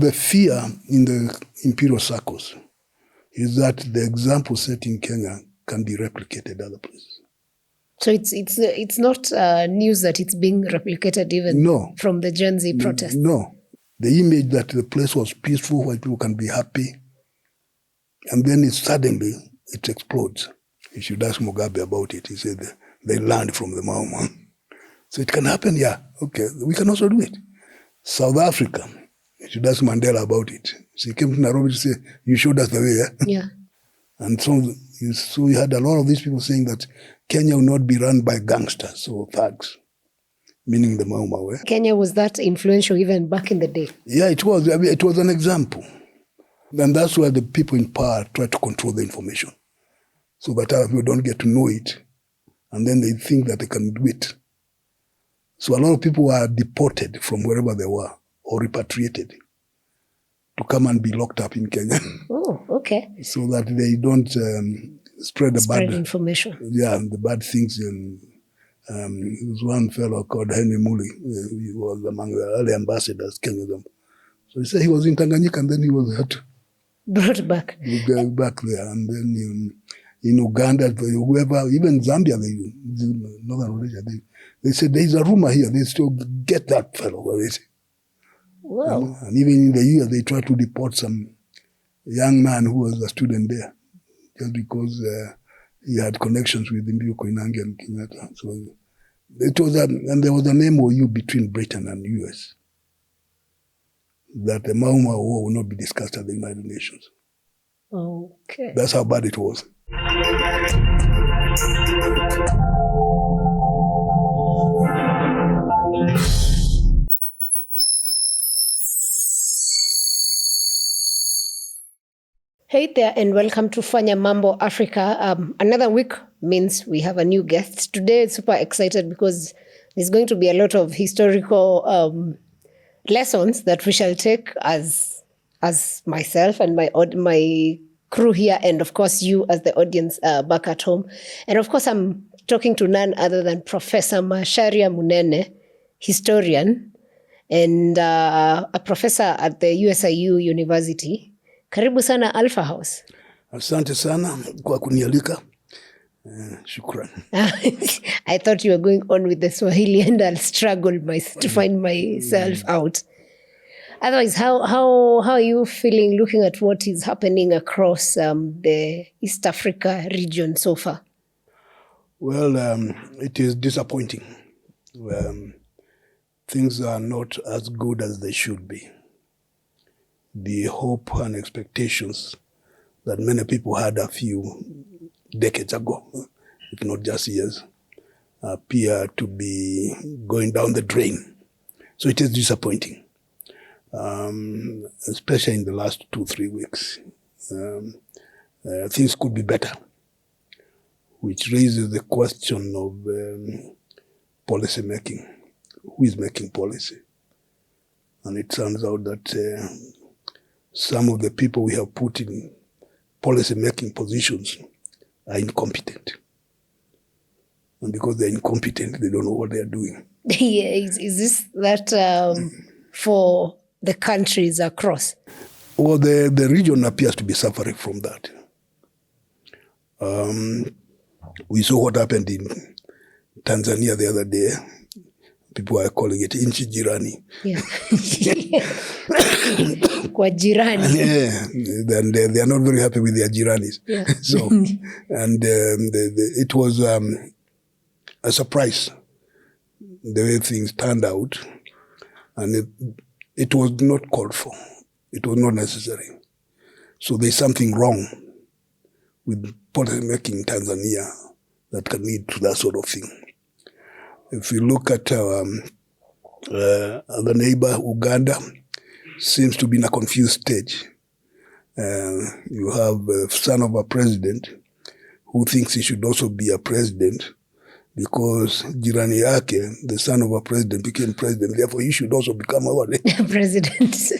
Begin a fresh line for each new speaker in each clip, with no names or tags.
The fear in the imperial circles is that the example set in Kenya can be replicated other places.
So it's not news that it's being replicated even from the Gen Z protests?
No. The image that the place was peaceful, where people can be happy, and then suddenly it explodes. You should ask Mugabe about it. He said they learned from the Mauma. So it can happen, yeah. Okay, we can also do it. South Africa, you should ask Mandela about it. So he came to Nairobi to say, you showed us the way, yeah?
Yeah.
And so we had a lot of these people saying that Kenya will not be run by gangsters or thugs, meaning the Mau Mau.
Kenya was that influential even back in the day?
Yeah, it was. I mean, it was an example. And that's why the people in power try to control the information, so that other people don't get to know it, and then they think that they can do it. So a lot of people were deported from wherever they were, or repatriated, to come and be locked up in Kenya.
Oh, okay.
So that they don't spread bad
information.
Yeah, the bad things. And there was one fellow called Henry Muli. He was among the early ambassadors, Kenya. So he said he was in Tanganyika, and then he was
brought back.
Back there, and then in Uganda, whoever, even Zambia, Northern Rhodesia, they said there is a rumor here. They still get that fellow.
Wow.
And even in the US, they tried to deport some young man who was a student there, just because he had connections with Mbiu Koinange and Kenyatta. So it was and there was an MOU between Britain and US that the Mau Mau War will not be discussed at the United Nations.
Okay.
That's how bad it was.
Hey there, and welcome to Fanya Mambo Africa. Another week means we have a new guest. Today, super excited because there's going to be a lot of historical lessons that we shall take as myself and my crew here, and of course you as the audience back at home. And of course, I'm talking to none other than Professor Macharia Munene, historian, and a professor at the USIU University. Karibu sana Alfa House.
Asante sana kwa kunialika. Shukran.
I thought you were going on with the Swahili, and I'll struggle to find myself out. Otherwise, how are you feeling looking at what is happening across the East Africa region so far?
Well, it is disappointing. Things are not as good as they should be. The hope and expectations that many people had a few decades ago, if not just years, appear to be going down the drain. So it is disappointing, especially in the last 2-3 weeks. Things could be better, which raises the question of policy making. Who is making policy? And it turns out that some of the people we have put in policy-making positions are incompetent. And because they're incompetent, they don't know what they're doing.
Yeah, is this that for the countries across?
Well, the region appears to be suffering from that. We saw what happened in Tanzania the other day. People are calling it inchi jirani.
Yeah. Kwa jirani.
Yeah, and they are not very happy with their jiranis.
Yeah.
So, and it was a surprise the way things turned out, and it was not called for. It was not necessary. So there's something wrong with policy making in Tanzania that can lead to that sort of thing. If you look at our other neighbor, Uganda, seems to be in a confused stage. You have a son of a president who thinks he should also be a president because jirani yake, the son of a president, became president. Therefore, he should also become a
president.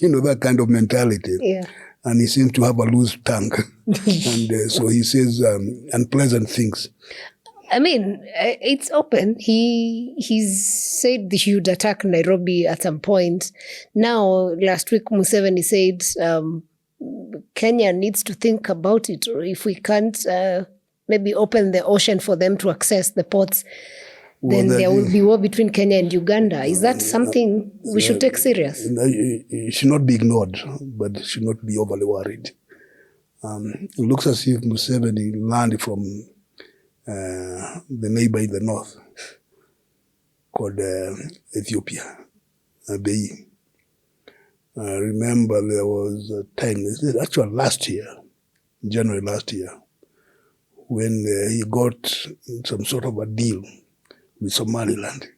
You know, that kind of mentality.
Yeah.
And he seems to have a loose tongue. And so he says unpleasant things.
I mean, it's open. He's said he would attack Nairobi at some point. Now, last week, Museveni said Kenya needs to think about it, or if we can't maybe open the ocean for them to access the ports, then there will be war between Kenya and Uganda. Is that something we should take serious?
It should not be ignored, but should not be overly worried. It looks as if Museveni learned from the neighbor in the north called Ethiopia, Abiy. I remember there was a time, actually last year, January last year, when he got some sort of a deal with Somaliland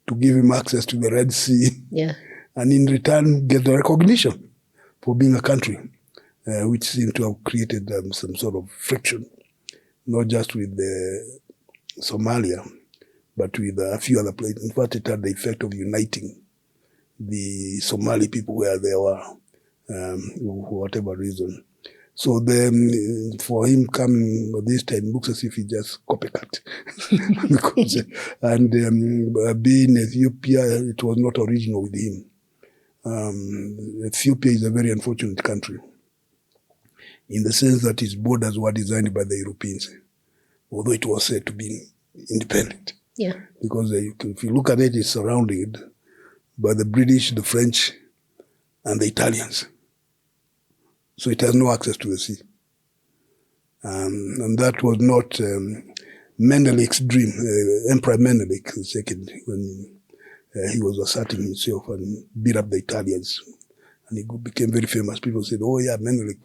to give him access to the Red Sea, and in return get the recognition for being a country, which seemed to have created some sort of friction, not just with Somalia, but with a few other places. In fact, it had the effect of uniting the Somali people where they were, for whatever reason. So then, for him coming this time, looks as if he just copycat. And being Ethiopia, it was not original with him. Ethiopia is a very unfortunate country in the sense that its borders were designed by the Europeans, although it was said to be independent.
Yeah.
Because if you look at it, it's surrounded by the British, the French, and the Italians. So it has no access to the sea. And that was not Mendelik's dream, Emperor Menelik II, when he was asserting himself and beat up the Italians. And he became very famous. People said, oh yeah, Menelik.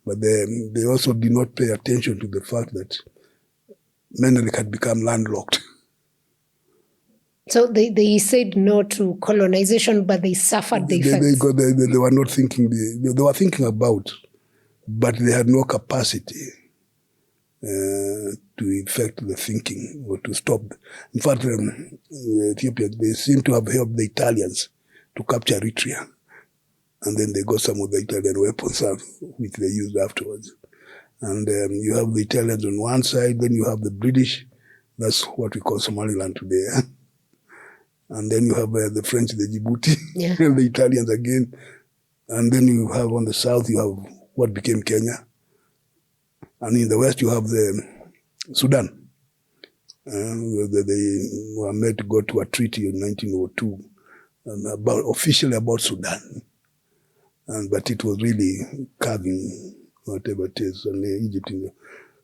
But they also did not pay attention to the fact that Menelik had become landlocked.
So they said no to colonization, but they suffered the effects.
They were not thinking, they were thinking about, but they had no capacity to effect the thinking or to stop. In fact, Ethiopia, they seem to have helped the Italians to capture Eritrea. And then they got some of the Italian weapons which they used afterwards. And you have the Italians on one side, then you have the British. That's what we call Somaliland today. And then you have the French, the Djibouti, and the Italians again. And then you have on the south, you have what became Kenya. And in the west, you have the Sudan. They were made to go to a treaty in 1902 and officially about Sudan. But it was really carving whatever it is, and Egypt.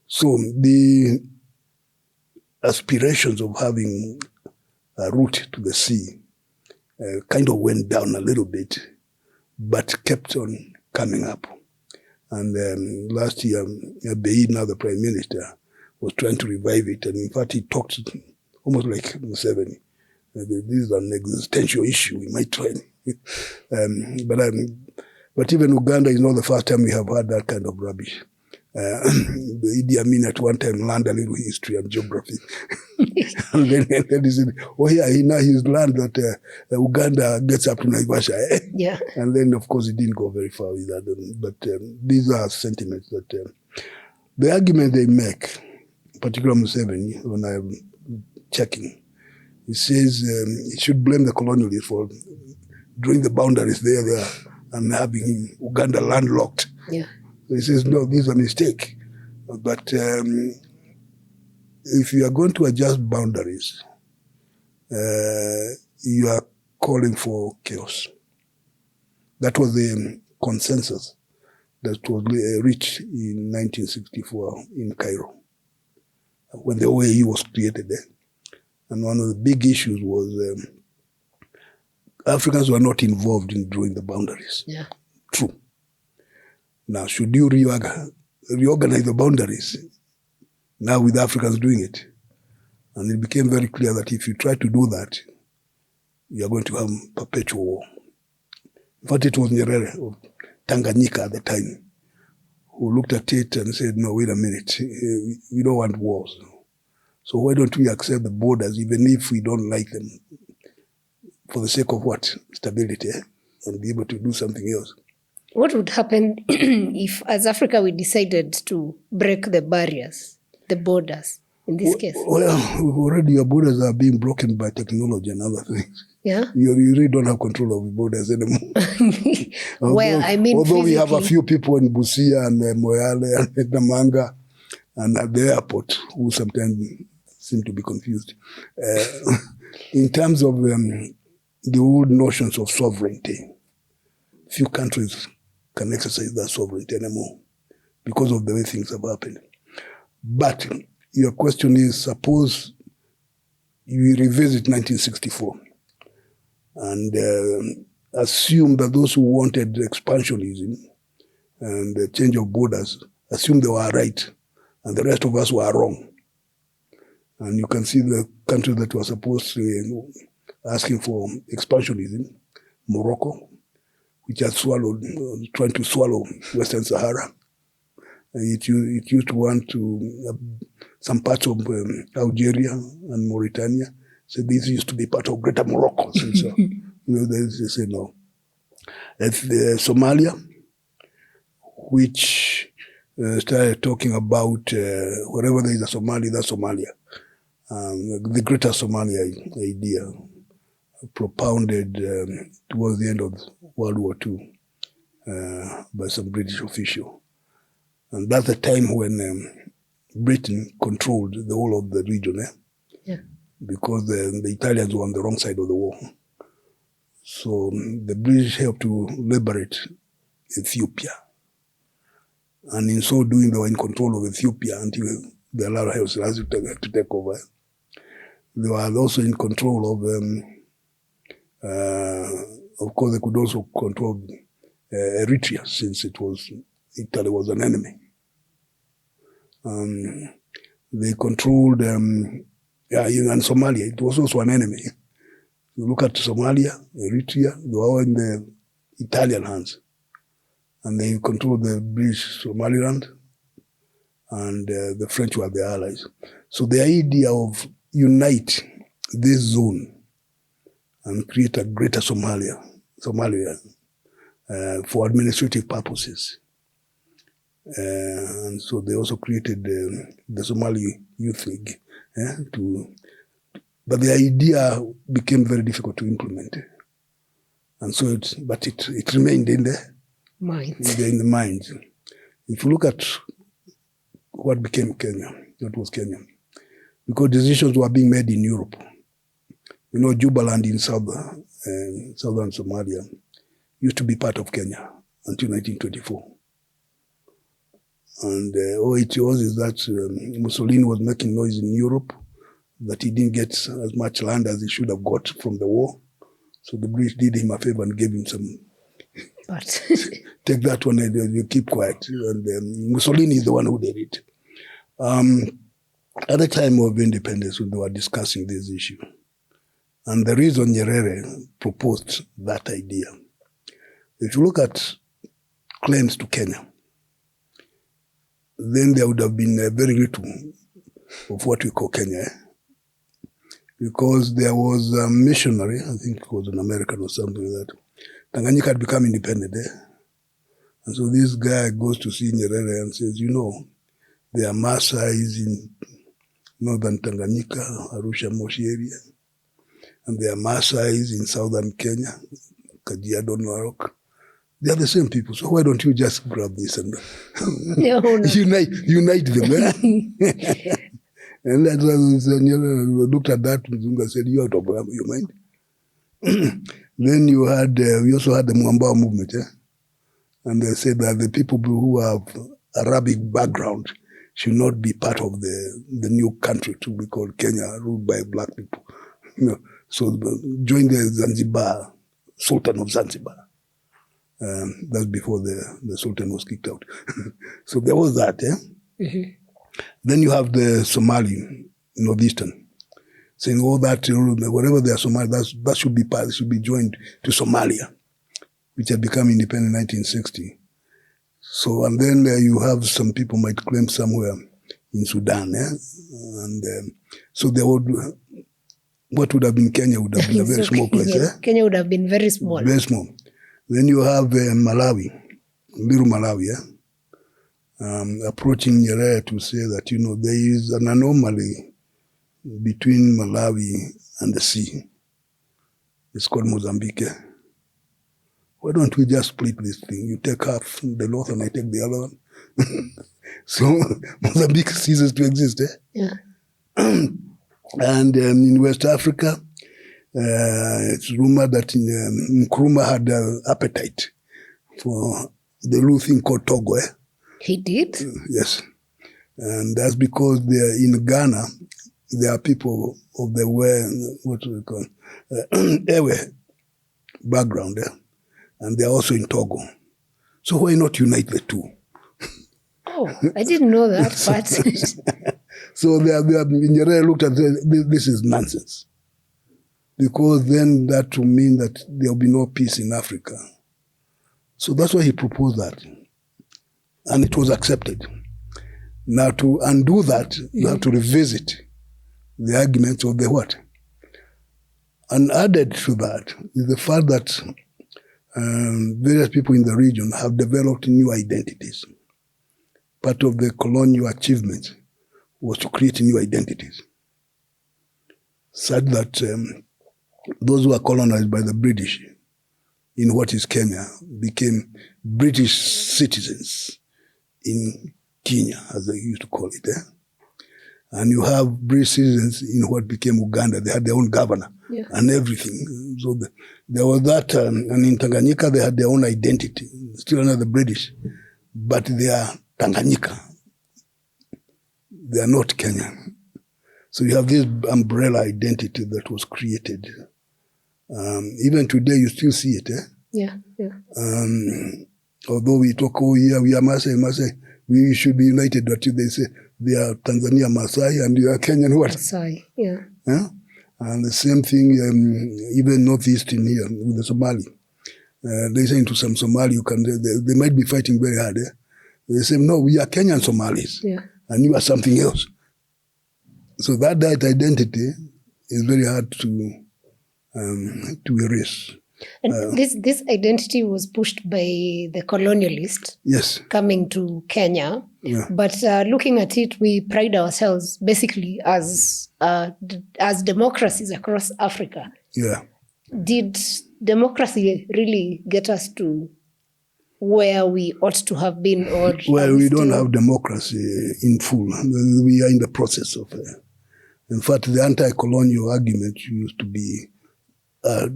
So the aspirations of having a route to the sea kind of went down a little bit, but kept on coming up. And last year, Abiy, now the Prime Minister, was trying to revive it. And in fact, he talked almost like Museveni. This is an existential issue, we might try. But even Uganda is not the first time we have had that kind of rubbish. The Idi Amin at one time learned a little history and geography. and then he said, oh yeah, he's learned that Uganda gets up to Naivasha.
Yeah.
And then, of course, it didn't go very far with that. But these are sentiments that the argument they make, particularly Museveni, when I'm checking, he says he should blame the colonialists for drawing the boundaries there and having Uganda landlocked.
Yeah.
So he says, no, this is a mistake. But if you are going to adjust boundaries, you are calling for chaos. That was the consensus that was reached in 1964 in Cairo, when the OAU was created there. And one of the big issues was Africans were not involved in drawing the boundaries.
Yeah.
True. Now, should you reorganize the boundaries now with Africans doing it? And it became very clear that if you try to do that, you are going to have perpetual war. In fact, it was Nyerere of Tanganyika at the time who looked at it and said, no, wait a minute, we don't want wars. So why don't we accept the borders even if we don't like them? For the sake of what? Stability, and be able to do something else.
What would happen if, as Africa, we decided to break the barriers, the borders? in this case?
Well, already your borders are being broken by technology and other things.
Yeah.
You really don't have control of your borders anymore.
Well, I mean,
although we have a
physically.
few people in Busia and Moyale and Namanga and at the airport who sometimes seem to be confused. In terms of the old notions of sovereignty, few countries can exercise that sovereignty anymore because of the way things have happened. But your question is, suppose you revisit 1964 and assume that those who wanted expansionism and the change of borders, assume they were right and the rest of us were wrong. And you can see the countries that were supposed to asking for expansionism, Morocco, which has swallowed, trying to swallow Western Sahara. It used to want to, some parts of Algeria and Mauritania, so this used to be part of Greater Morocco. So, they say no. Somalia, which started talking about wherever there is a Somali, that's Somalia. The Greater Somalia idea propounded towards the end of World War II by some British official. And that's the time when Britain controlled the whole of the region, because the Italians were on the wrong side of the war. So the British helped to liberate Ethiopia. And in so doing, they were in control of Ethiopia until they allowed Haile Selassie to take over. They were also in control of course, they could also control Eritrea, since Italy was an enemy. They controlled, and Somalia, it was also an enemy. You look at Somalia, Eritrea, they were all in the Italian hands. And they controlled the British Somaliland, and the French were their allies. So the idea of unite this zone and create a greater Somalia for administrative purposes. And so they also created the Somali Youth League. But the idea became very difficult to implement. And so it remained in the minds. In the minds. If you look at what became Kenya, what was Kenya, because decisions were being made in Europe. Jubaland in southern Somalia used to be part of Kenya until 1924. And all it was is that Mussolini was making noise in Europe that he didn't get as much land as he should have got from the war. So the British did him a favor and gave him some.
But
take that one and you keep quiet. And Mussolini is the one who did it. At the time of independence, when they were discussing this issue, and the reason Nyerere proposed that idea, if you look at claims to Kenya, then there would have been very little of what we call Kenya, because there was a missionary, I think it was an American or something like that. Tanganyika had become independent. And so this guy goes to see Nyerere and says, there are Maasais in northern Tanganyika, Arusha, Moshi area. And there are Maasais in southern Kenya, Kajiado, Narok. They are the same people, so why don't you just grab this and unite them? And that's when Nyerere looked at that, Mzunga said, you're out of your mind. Then we also had the Mwambao movement, and they said that the people who have Arabic background should not be part of the new country to be called Kenya, ruled by black people. So join the Zanzibar, Sultan of Zanzibar. That's before the Sultan was kicked out. So there was that. Mm-hmm. Then you have the Somali, Northeastern, saying all that, whatever they are Somali, that should be part, should be joined to Somalia, which had become independent in 1960. So, and then you have some people might claim somewhere in Sudan, and so there would, what would have been Kenya would have been a very small place.
Kenya would have been very small.
Very small. Then you have Malawi, Little Malawi, approaching Nyerere to say that, there is an anomaly between Malawi and the sea. It's called Mozambique. Why don't we just split this thing? You take half the north and I take the other one. So Mozambique ceases to exist.
Yeah.
And in West Africa, it's rumored that Nkrumah had an appetite for the little thing called Togo.
He did?
Yes. And that's because in Ghana, there are people of the Ewe background, and they're also in Togo. So why not unite the two?
Oh, I didn't know that part.
So Nyerere looked at this is nonsense. Because then that will mean that there will be no peace in Africa. So that's why he proposed that. And it was accepted. Now to undo that, you have to revisit the arguments of the what? And added to that is the fact that various people in the region have developed new identities. Part of the colonial achievement was to create new identities, such that those who were colonized by the British in what is Kenya became British citizens in Kenya, as they used to call it. And you have British citizens in what became Uganda. They had their own governor and everything. So there was that, and in Tanganyika they had their own identity, still under the British, but they are Tanganyika. They are not Kenyan. So you have this umbrella identity that was created. Even today, you still see it.
Yeah.
Although we talk, we are Maasai, we should be united, but they say they are Tanzania Maasai and you are Kenyan what?
Maasai, yeah.
And the same thing, even northeast in here with the Somali. They say into some Somali, they might be fighting very hard. They say, no, we are Kenyan Somalis, and you are something else. So that identity is very hard to erase.
And this identity was pushed by the colonialists coming to Kenya.
Yeah.
But looking at it, we pride ourselves basically as democracies across Africa.
Yeah.
Did democracy really get us to where we ought to have been? Or
well, we don't have democracy in full. We are in the process of it. In fact, the anti-colonial argument used to be a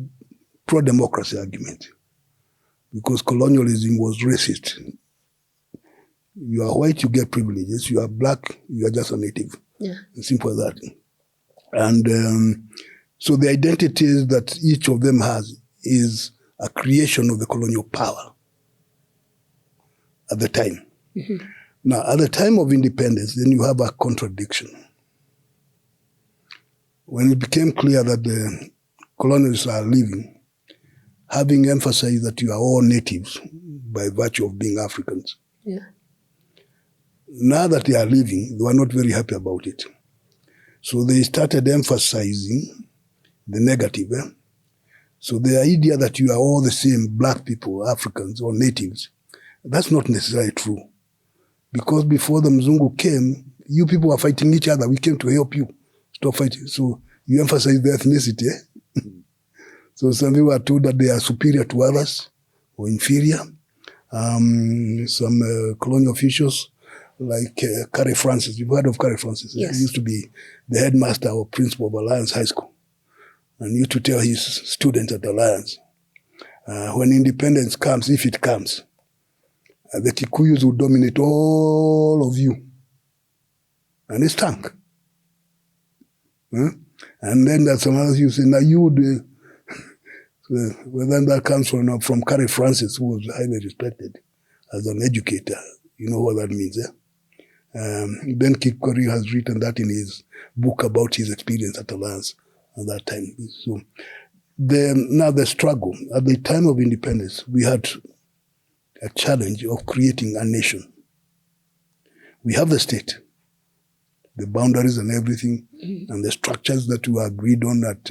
pro-democracy argument because colonialism was racist. You are white, you get privileges. You are black, you are just a native.
Yeah.
Simple as that. And so the identities that each of them has is a creation of the colonial power at the time. Mm-hmm. Now, at the time of independence, then you have a contradiction. When it became clear that the colonialists are leaving, having emphasized that you are all natives by virtue of being Africans.
Yeah.
Now that they are leaving, they were not very happy about it. So they started emphasizing the negative. So the idea that you are all the same, black people, Africans, or natives, that's not necessarily true. Because before the Mzungu came, you people were fighting each other. We came to help you. Stop fighting. So you emphasize the ethnicity. So some people are told that they are superior to others or inferior. Some colonial officials like Carey Francis. You've heard of Carey Francis?
Yes.
He used to be the headmaster or principal of Alliance High School. And used to tell his students at Alliance, when independence comes, if it comes, the Kikuyus will dominate all of you. And it's tank. And then there's some others you say, now you would... well, then that comes from Carey Francis, who was highly respected as an educator. You know what that means, Ben Kikori has written that in his book about his experience at Alliance at that time. So now the struggle. At the time of independence, we had a challenge of creating a nation. We have the state, the boundaries and everything, and the structures that we agreed on at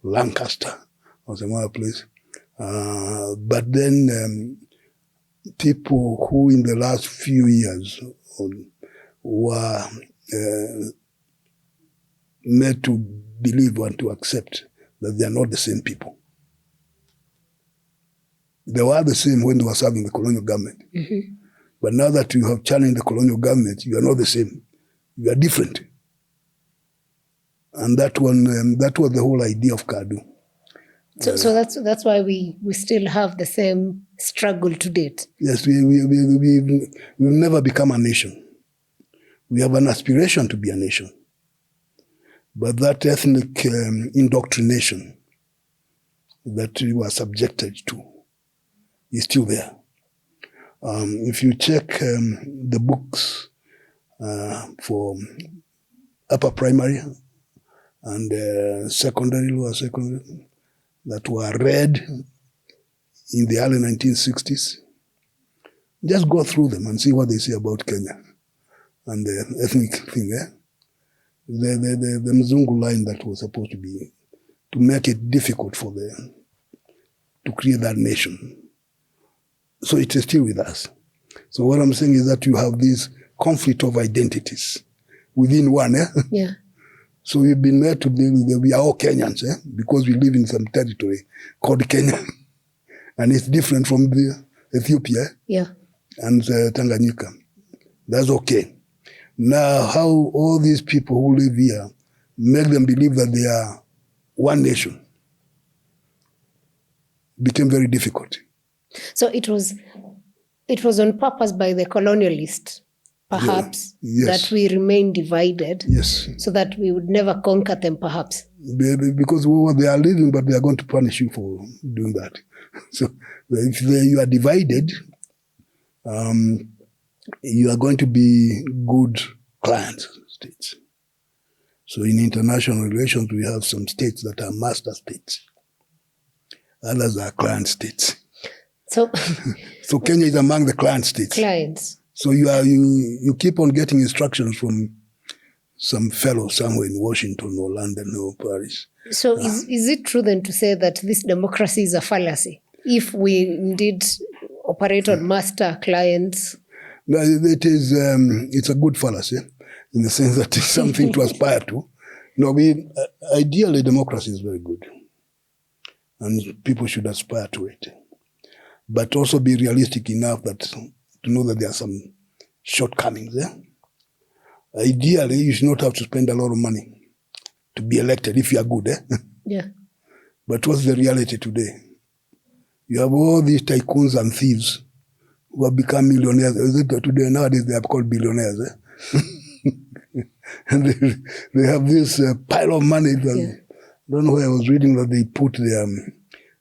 Lancaster or some other place. But then people who in the last few years were made to believe and to accept that they are not the same people. They were the same when they were serving the colonial government. Mm-hmm. But now that you have challenged the colonial government, you are not the same. You are different. And that was the whole idea of KADU.
So that's why we still have the same struggle to date.
Yes, we've never become a nation. We have an aspiration to be a nation. But that ethnic indoctrination that we were subjected to is still there. If you check the books for upper primary and secondary, lower secondary, that were read in the early 1960s, just go through them and see what they say about Kenya and the ethnic thing. The Mzungu line that was supposed to be to make it difficult for them to create that nation. So it is still with us. So what I'm saying is that you have this conflict of identities within one.
Yeah.
So we've been made to believe that we are all Kenyans, because we live in some territory called Kenya. And it's different from the Ethiopia and Tanganyika. That's okay. Now, how all these people who live here make them believe that they are one nation became very difficult.
So it was on purpose by the colonialists, perhaps, that we remain divided, so that we would never conquer them, perhaps.
Because they are living, but they are going to punish you for doing that. So if you are divided, you are going to be good client states. So in international relations, we have some states that are master states. Others are client states. So Kenya is among the client states.
Clients.
So you keep on getting instructions from some fellow somewhere in Washington or London or Paris.
So is it true then to say that this democracy is a fallacy? If we indeed operate on master clients?
No, it is. It's a good fallacy in the sense that it's something to aspire to. No, ideally democracy is very good, and people should aspire to it, but also be realistic enough to know that there are some shortcomings. Ideally, you should not have to spend a lot of money to be elected if you are good.
Yeah.
But what's the reality today? You have all these tycoons and thieves who have become millionaires. Today, nowadays, they are called billionaires. And they have this pile of money. I don't know where I was reading that they put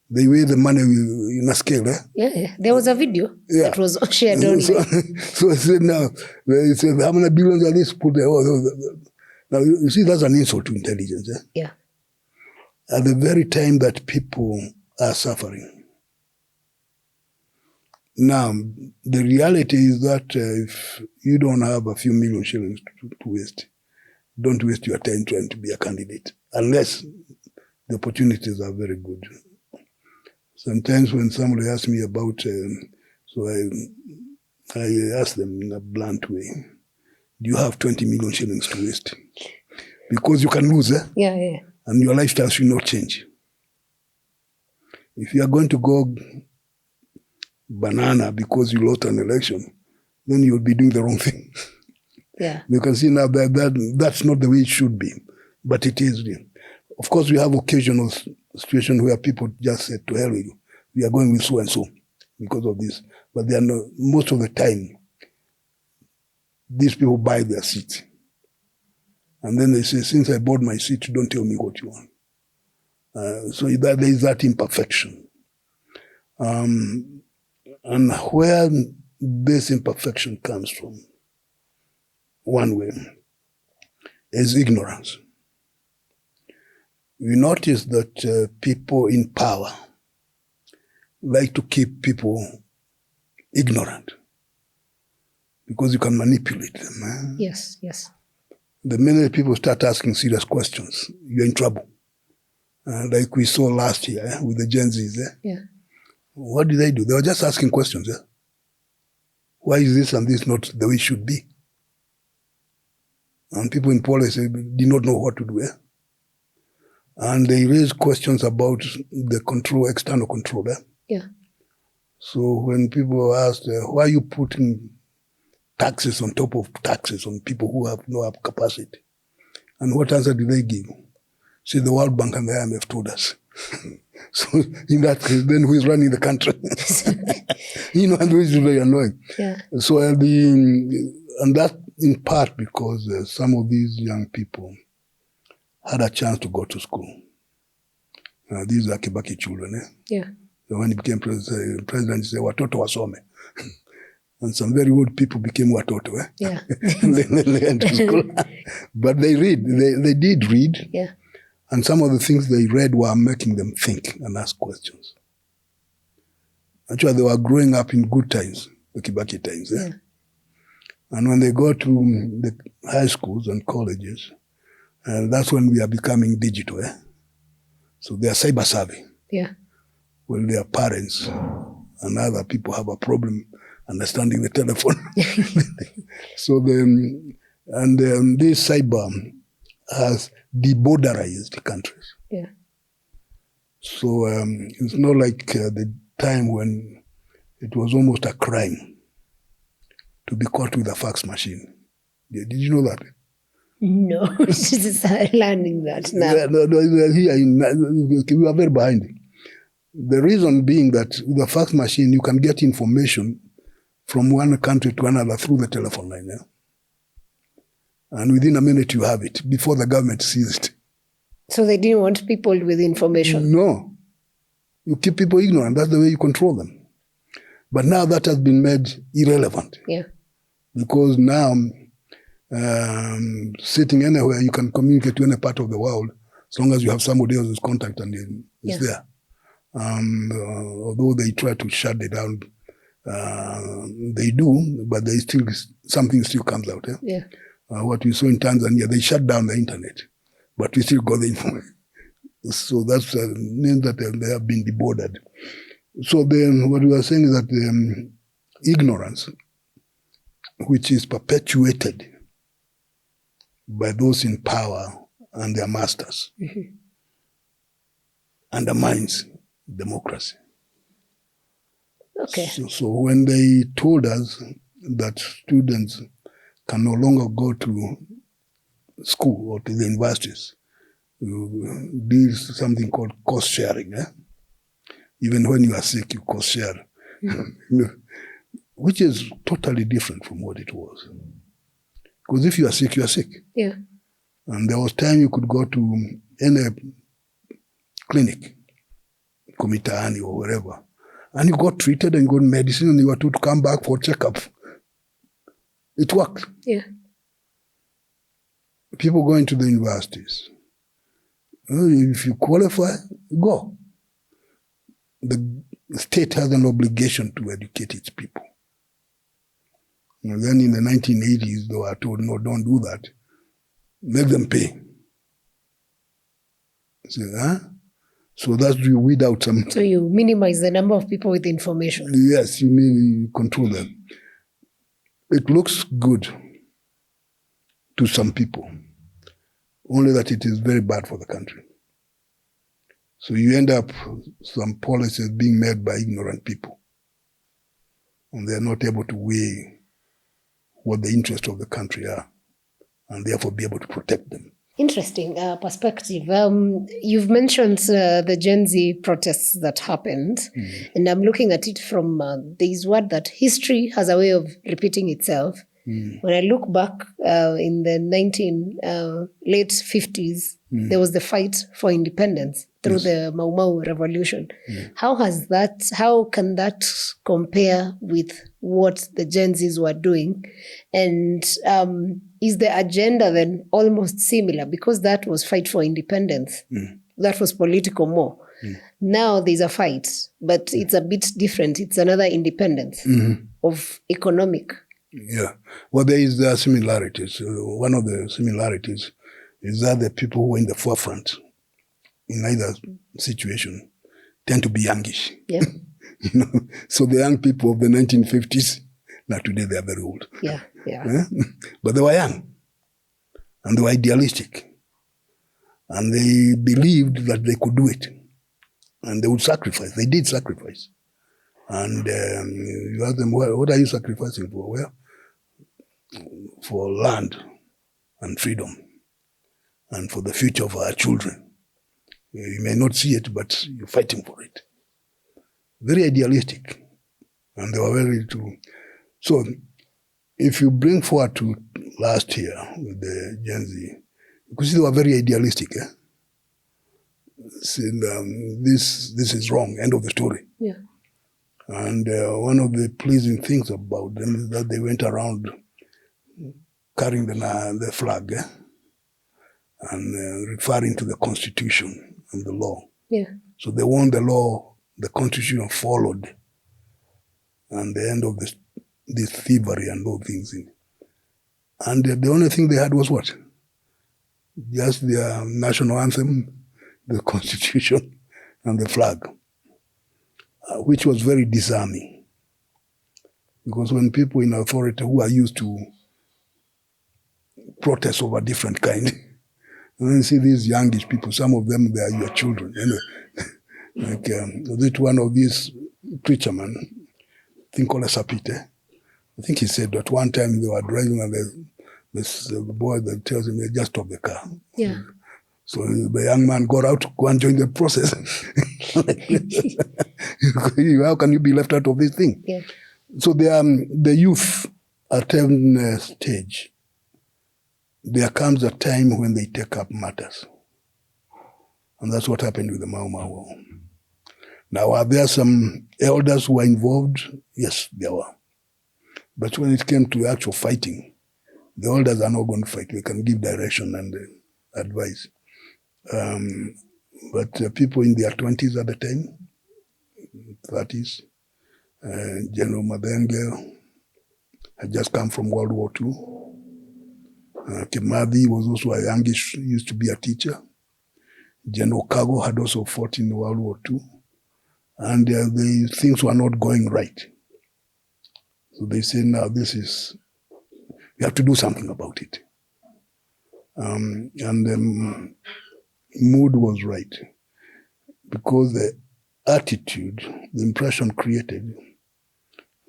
they weigh the money in a scale.
Yeah. There was a video that was shared online.
So I said, now, they said, how many billions are these put there? Now, you see, that's an insult to intelligence.
Yeah.
At the very time that people are suffering. Now, the reality is that if you don't have a few million shillings to waste, don't waste your time trying to be a candidate, unless the opportunities are very good. Sometimes when somebody asks me about, so I ask them in a blunt way, do you have 20 million shillings to waste? Because you can lose,
Yeah.
And your lifestyle should not change. If you are going to go banana because you lost an election, then you'll be doing the wrong thing.
Yeah.
You can see now that's not the way it should be, but it is. Of course, we have occasional situations where people just say, to hell with you, we are going with so and so because of this. But they are not, most of the time, these people buy their seats. And then they say, since I bought my seat, don't tell me what you want. So there is that imperfection. And where this imperfection comes from, one way, is ignorance. We notice that people in power like to keep people ignorant because you can manipulate them.
Yes.
The minute people start asking serious questions, you're in trouble. Like we saw last year with the Gen Zs.
Yeah.
What did they do? They were just asking questions. Why is this and this not the way it should be? And people in policy did not know what to do. And they raised questions about the control, external control.
Yeah.
So when people asked, why are you putting taxes on top of taxes on people who have no capacity? And what answer did they give? See, the World Bank and the IMF told us. So in that case, then who is running the country? And which is very annoying.
Yeah.
So and that in part because some of these young people had a chance to go to school. These are Kibaki children.
Yeah.
So when he became president, he said, watoto wasome. And some very old people became watoto.
Yeah.
They went to school. But they read. They did read.
Yeah.
And some of the things they read were making them think and ask questions. Actually, they were growing up in good times, the Kibaki times.
Yeah.
And when they go to the high schools and colleges, that's when we are becoming digital. So they are cyber savvy.
Yeah. Well,
their parents and other people have a problem understanding the telephone. So this cyber has deborderized countries.
Yeah.
So it's not like the time when it was almost a crime to be caught with a fax machine. Did you know that?
No, just learning that now.
We are very behind. The reason being that with a fax machine, you can get information from one country to another through the telephone line. And within a minute you have it, before the government sees it.
So they didn't want people with information?
No. You keep people ignorant. That's the way you control them. But now that has been made irrelevant.
Yeah.
Because now, sitting anywhere, you can communicate to any part of the world as long as you have somebody else's contact and it's there. Although they try to shut it down, they do, but something still comes out.
Yeah.
What we saw in Tanzania, they shut down the internet, but we still got the information. So that means that they have been debordered. So then what we are saying is that ignorance, which is perpetuated by those in power and their masters, undermines democracy.
Okay.
So when they told us that students can no longer go to school or to the universities, do something called cost sharing. Even when you are sick, you cost share, which is totally different from what it was. Because if you are sick, you are sick.
Yeah.
And there was time you could go to any clinic, Komitani or wherever, and you got treated and you got medicine and you were told to come back for checkup. It worked.
Yeah.
People going to the universities. If you qualify, go. The state has an obligation to educate its people. And then in the 1980s, they were told, no, don't do that. Make them pay. So that's you weed out some.
So you minimize the number of people with information.
Yes, you control them. It looks good to some people, only that it is very bad for the country. So you end up some policies being made by ignorant people, and they're not able to weigh what the interests of the country are, and therefore be able to protect them.
Interesting perspective. You've mentioned the Gen Z protests that happened, and I'm looking at it from this word that history has a way of repeating itself. When I look back in the late 50s, there was the fight for independence through the Mau Mau revolution. How can that compare with what the Gen Zs were doing? And is the agenda then almost similar? Because that was fight for independence. That was political more. Now there's a fight, but it's a bit different. It's another independence of economic.
Yeah. Well, there is similarities. One of the similarities is that the people who are in the forefront in either situation tend to be youngish.
Yeah.
So the young people of the 1950s Now today they are very old.
Yeah, yeah.
But they were young, and they were idealistic, and they believed that they could do it, and they would sacrifice. They did sacrifice. And you ask them, what are you sacrificing for? Well, for land and freedom, and for the future of our children. You may not see it, but you're fighting for it. Very idealistic. And they were very true. So if you bring forward to last year with the Gen Z, because they were very idealistic. Saying, this is wrong, end of the story.
Yeah. And
one of the pleasing things about them is that they went around carrying the flag and referring to the Constitution and the law.
Yeah.
So they want the law, the Constitution followed, and the end of this thievery and all things. And the only thing they had was what? Just their national anthem, the Constitution, and the flag, which was very disarming. Because when people in authority who are used to protest of a different kind, and then you see these youngish people, some of them, they are your children. Like, was it one of these preacher man, I think called Sapite? I think he said that one time they were driving and this boy that tells him, just stop the car.
Yeah.
So the young man got out to go and join the process. How can you be left out of this thing?
Yeah.
So the youth attain a stage. There comes a time when they take up matters. And that's what happened with the Mau Mau. Now, are there some elders who were involved? Yes, there were. But when it came to actual fighting, the elders are not going to fight. They can give direction and advice. But people in their 20s at the time, 30s, General Madenge had just come from World War II. Kimathi was also a youngish, used to be a teacher. General Kago had also fought in World War II. And the things were not going right. So they say, now we have to do something about it. And the mood was right. Because the attitude, the impression created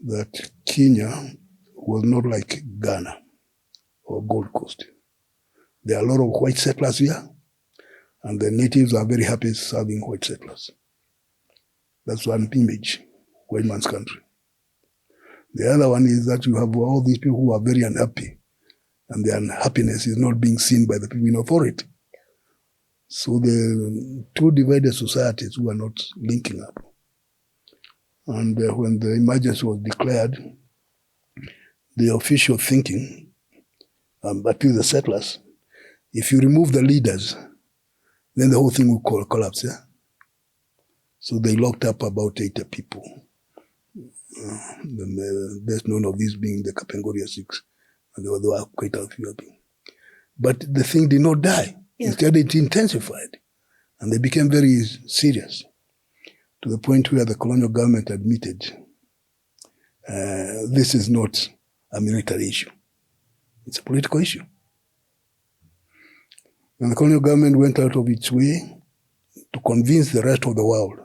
that Kenya was not like Ghana or Gold Coast. There are a lot of white settlers here, and the natives are very happy serving white settlers. That's one image, white man's country. The other one is that you have all these people who are very unhappy, and their unhappiness is not being seen by the people in authority. So the two divided societies who are not linking up. And when the emergency was declared, the official thinking, but with the settlers, if you remove the leaders, then the whole thing will collapse. Yeah? So they locked up about 80 people. The best known of these being the Kapengoria 6. And there were quite a few of them. But the thing did not die. Yeah. Instead, it intensified. And they became very serious, to the point where the colonial government admitted this is not a military issue. It's a political issue. And the colonial government went out of its way to convince the rest of the world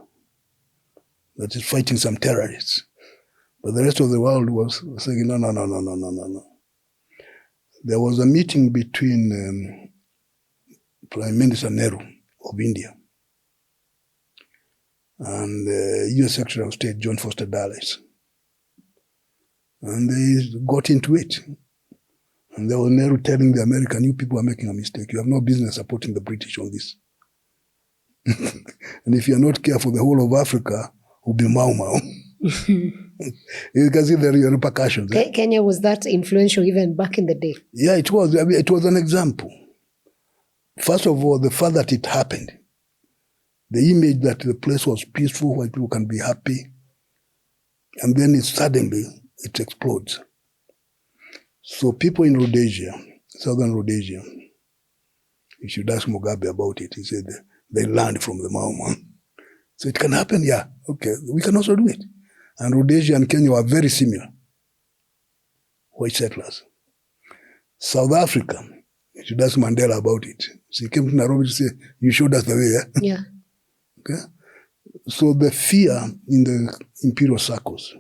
that it's fighting some terrorists. But the rest of the world was saying, no. There was a meeting between Prime Minister Nehru of India and U.S. Secretary of State John Foster Dulles. And they got into it. And there was Nehru telling the American, you people are making a mistake. You have no business supporting the British on this. And if you're not careful, the whole of Africa will be Mau Mau. You can see the repercussions.
Kenya was that influential even back in the day?
Yeah, it was. I mean, it was an example. First of all, the fact that it happened, the image that the place was peaceful, where people can be happy, and then suddenly it explodes. So people in Rhodesia, southern Rhodesia, you should ask Mugabe about it. He said they learned from the Mau Mau. So it can happen, yeah. Okay, we can also do it. And Rhodesia and Kenya were very similar. white settlers. South Africa, you should ask Mandela about it. So he came to Nairobi to say, you showed us the way, eh?
Yeah.
Okay? So the fear in the imperial circles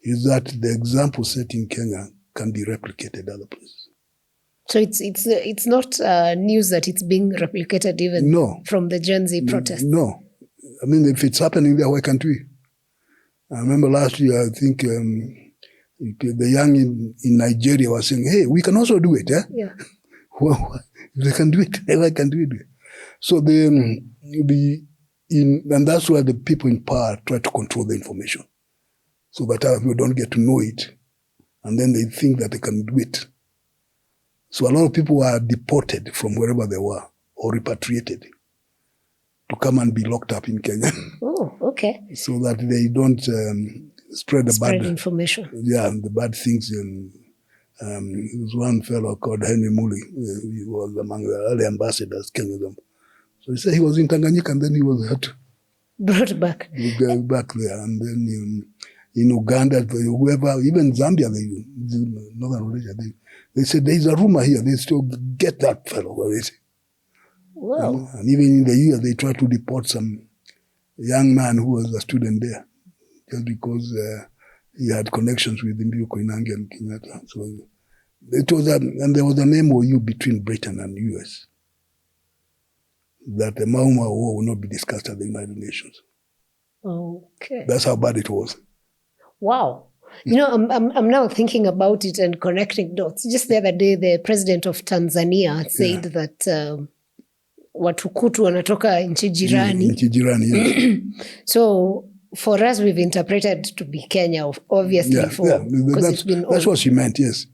is that the example set in Kenya can be replicated other places.
So it's not news that it's being replicated even from the Gen Z protests?
No. I mean, if it's happening there, why can't we? I remember last year, I think the young in Nigeria were saying, hey, we can also do it. Eh?
Yeah.
Well, if they can do it, why can't we do it? So and that's why the people in power try to control the information, so that other people don't get to know it, and then they think that they can do it. So a lot of people were deported from wherever they were or repatriated to come and be locked up in Kenya.
Oh, okay.
So that they don't spread bad
information.
Yeah, the bad things. There was one fellow called Henry Muli. He was among the early ambassadors, Kenya. So he said he was in Tanganyika and then he was
brought back.
Back there. And then in Uganda, whoever, even Zambia, Northern Rhodesia, they said there's a rumor here. They still get that fellow.
Wow.
And even in the US, they tried to deport some young man who was a student there, just because he had connections with Mbiu Koinange and Kenyatta. So it was and there was an MOU between Britain and US that the Mau Mau War will not be discussed at the United Nations.
Okay.
That's how bad it was.
Wow. You know, I'm now thinking about it and connecting dots. Just the other day, the president of Tanzania said that Watukutu wanatoka nchi jirani.
Nchi jirani, yes.
So for us, we've interpreted to be Kenya, obviously.
That's what she meant, yes.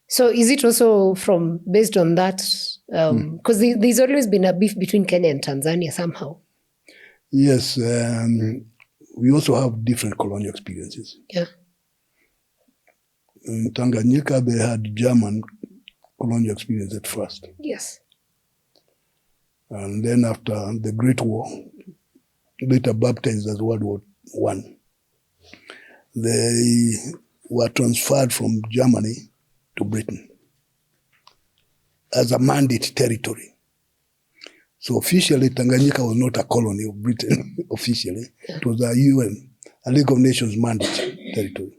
So is it also based on that? Because there's always been a beef between Kenya and Tanzania somehow.
Yes. We also have different colonial experiences.
Yeah.
In Tanganyika, they had German colonial experience at first.
Yes.
And then after the Great War, later baptized as World War I, they were transferred from Germany to Britain as a mandate territory. So officially, Tanganyika was not a colony of Britain, officially. It was a UN, a League of Nations mandate territory.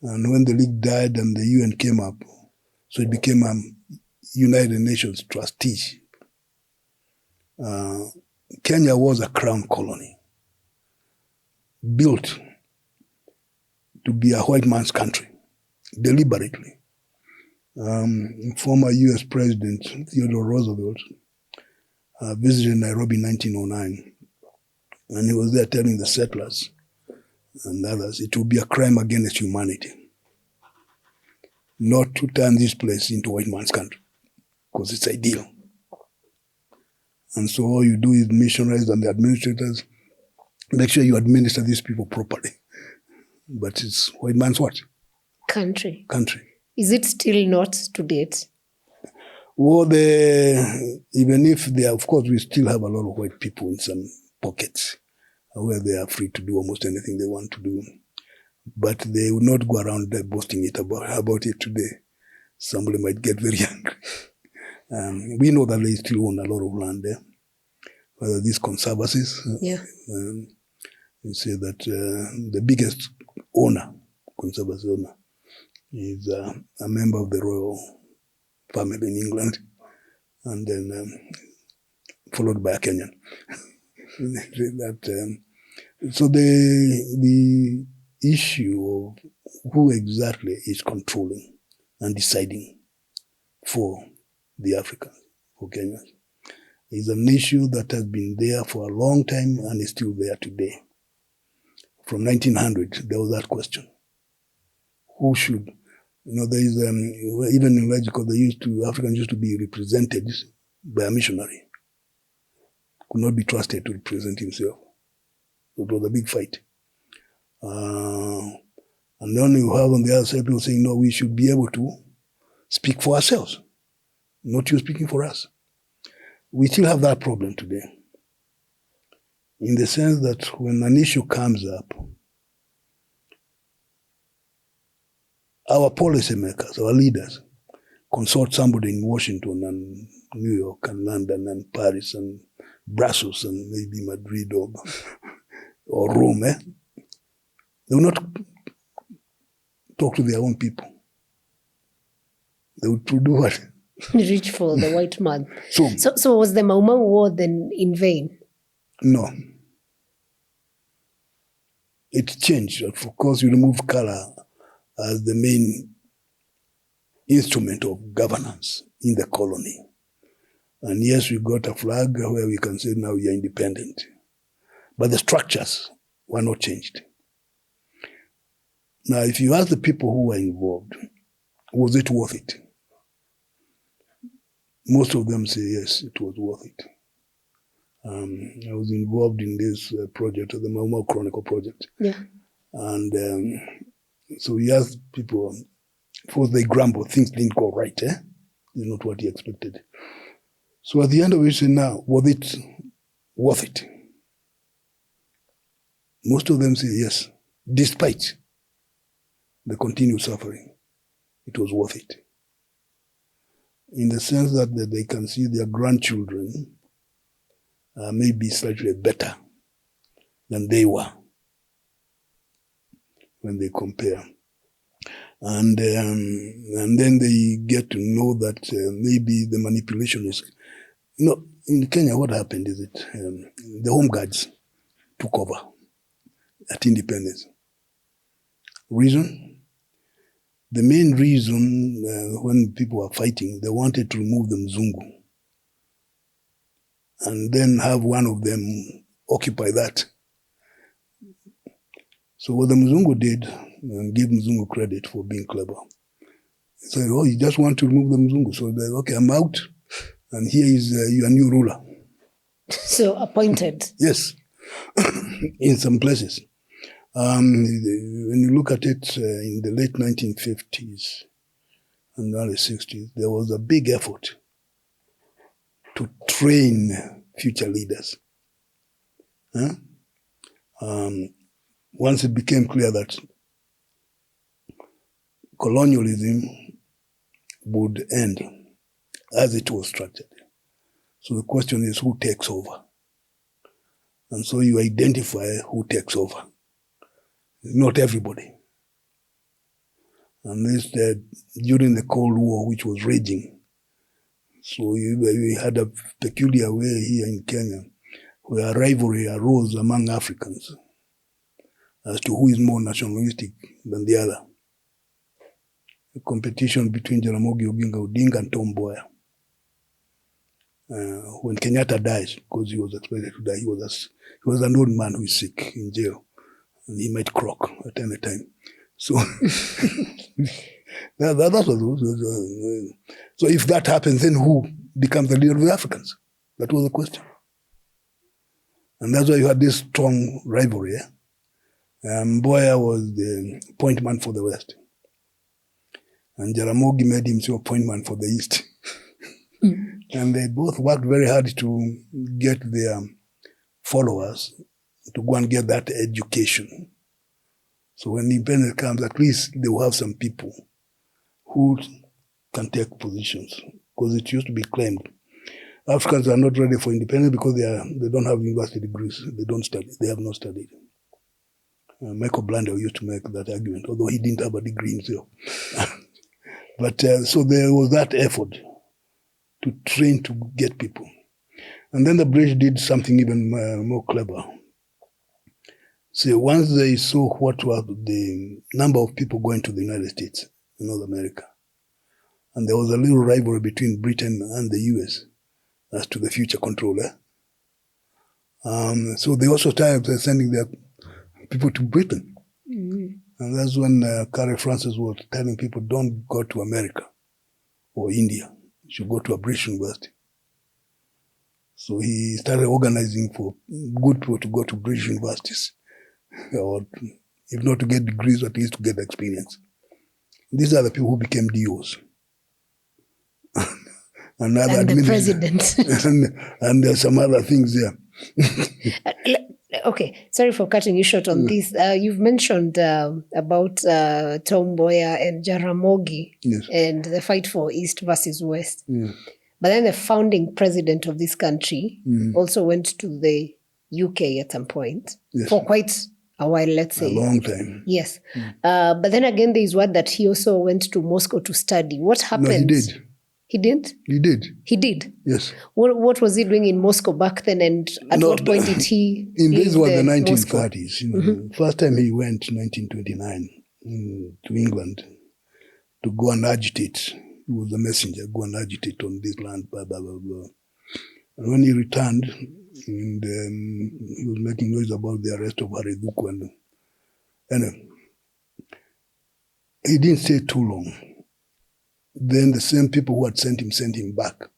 And when the League died and the UN came up, so it became a United Nations trusteeship. Kenya was a crown colony, built to be a white man's country, deliberately. Former US President Theodore Roosevelt visited Nairobi in 1909, and he was there telling the settlers and others it would be a crime against humanity not to turn this place into white man's country, because it's ideal. And so all you do is missionaries and the administrators, make sure you administer these people properly. But it's white man's what?
Country.
Is
it still not to date?
Well, even if they are, of course, we still have a lot of white people in some pockets where they are free to do almost anything they want to do. But they will not go around there boasting about it today. Somebody might get very angry. We know that they still own a lot of land there. Whether these conservancies, you say that the biggest conservancy owner, is a member of the royal family in England, and then followed by a Kenyan. So the issue of who exactly is controlling and deciding for the Africans, for Kenyans, is an issue that has been there for a long time and is still there today. From 1900, there was that question. Who should, there is, even in logical, Africans used to be represented by a missionary. Could not be trusted to represent himself. It was a big fight. And then you have on the other side people saying, no, we should be able to speak for ourselves, not you speaking for us. We still have that problem today, in the sense that when an issue comes up, our policymakers, our leaders, consult somebody in Washington and New York and London and Paris and Brussels and maybe Madrid or Rome, they will not talk to their own people. They would do what?
Reach for the white man. So was the Mau Mau War then in vain?
No. It changed. Of course, you remove color as the main instrument of governance in the colony. And yes, we got a flag where we can say now we are independent. But the structures were not changed. Now, if you ask the people who were involved, was it worth it? Most of them say yes, it was worth it. I was involved in this project, the Mau Mau Chronicle project.
Yeah.
And so we asked people, first they grumbled, things didn't go right, It's not what he expected. So at the end of it, we said, now, was it worth it? Most of them say yes, despite the continued suffering, it was worth it. In the sense that they can see their grandchildren maybe slightly better than they were when they compare. And then they get to know that maybe the manipulation is... in Kenya, what happened is that the Home Guards took over at independence. Reason? The main reason when people were fighting, they wanted to remove the Mzungu and then have one of them occupy that. So what the Mzungu did, and give Mzungu credit for being clever, he said, oh, you just want to remove the Mzungu. So they, okay, I'm out, and here is your new ruler.
So appointed.
Yes, in some places. When you look at it in the late 1950s and early 60s, there was a big effort to train future leaders. Once it became clear that colonialism would end as it was structured. So the question is, who takes over? And so you identify who takes over. Not everybody. And this during the Cold War, which was raging. So we had a peculiar way here in Kenya where a rivalry arose among Africans as to who is more nationalistic than the other. A competition between Jaramogi Oginga Odinga and Tom Mboya. When Kenyatta dies, because he was expected to die, he was an old man who is sick in jail. And he might croak at any time. So that was so if that happens, then who becomes the leader of the Africans? That was the question. And that's why you had this strong rivalry. Mboya was the point man for the West. And Jaramogi made himself point man for the East. And they both worked very hard to get their followers to go and get that education. So when independence comes, at least they will have some people who can take positions. Because it used to be claimed Africans are not ready for independence because they don't have university degrees. They don't study. They have not studied. Michael Blundell used to make that argument, although he didn't have a degree himself. But so there was that effort to train to get people. And then the British did something even more clever. So once they saw what was the number of people going to the United States, North America, and there was a little rivalry between Britain and the US as to the future controller. So they also started sending their people to Britain. Mm-hmm. And that's when Carrie Francis was telling people, don't go to America or India. You should go to a British university. So he started organizing for good people to go to British universities, or if not to get degrees, at least to get experience. These are the people who became DOs. and
the president.
and some other things there.
Okay, sorry for cutting you short on this. You've mentioned about Tom Mboya and Jaramogi and the fight for East versus West. But then the founding president of this country also went to the UK at some point for quite a while, let's say.
A long time.
Yes. But then again, there is word that he also went to Moscow to study. What happened?
No, he did.
He didn't?
He did.
He did?
Yes.
What was he doing in Moscow back then, and at what point did he
this was the 1930s. You know, first time he went in 1929 to England to go and agitate. He was a messenger, go and agitate on this land, blah, blah, blah, blah. And when he returned, and, he was making noise about the arrest of Harry Duku. And he didn't stay too long. Then the same people who had sent him back.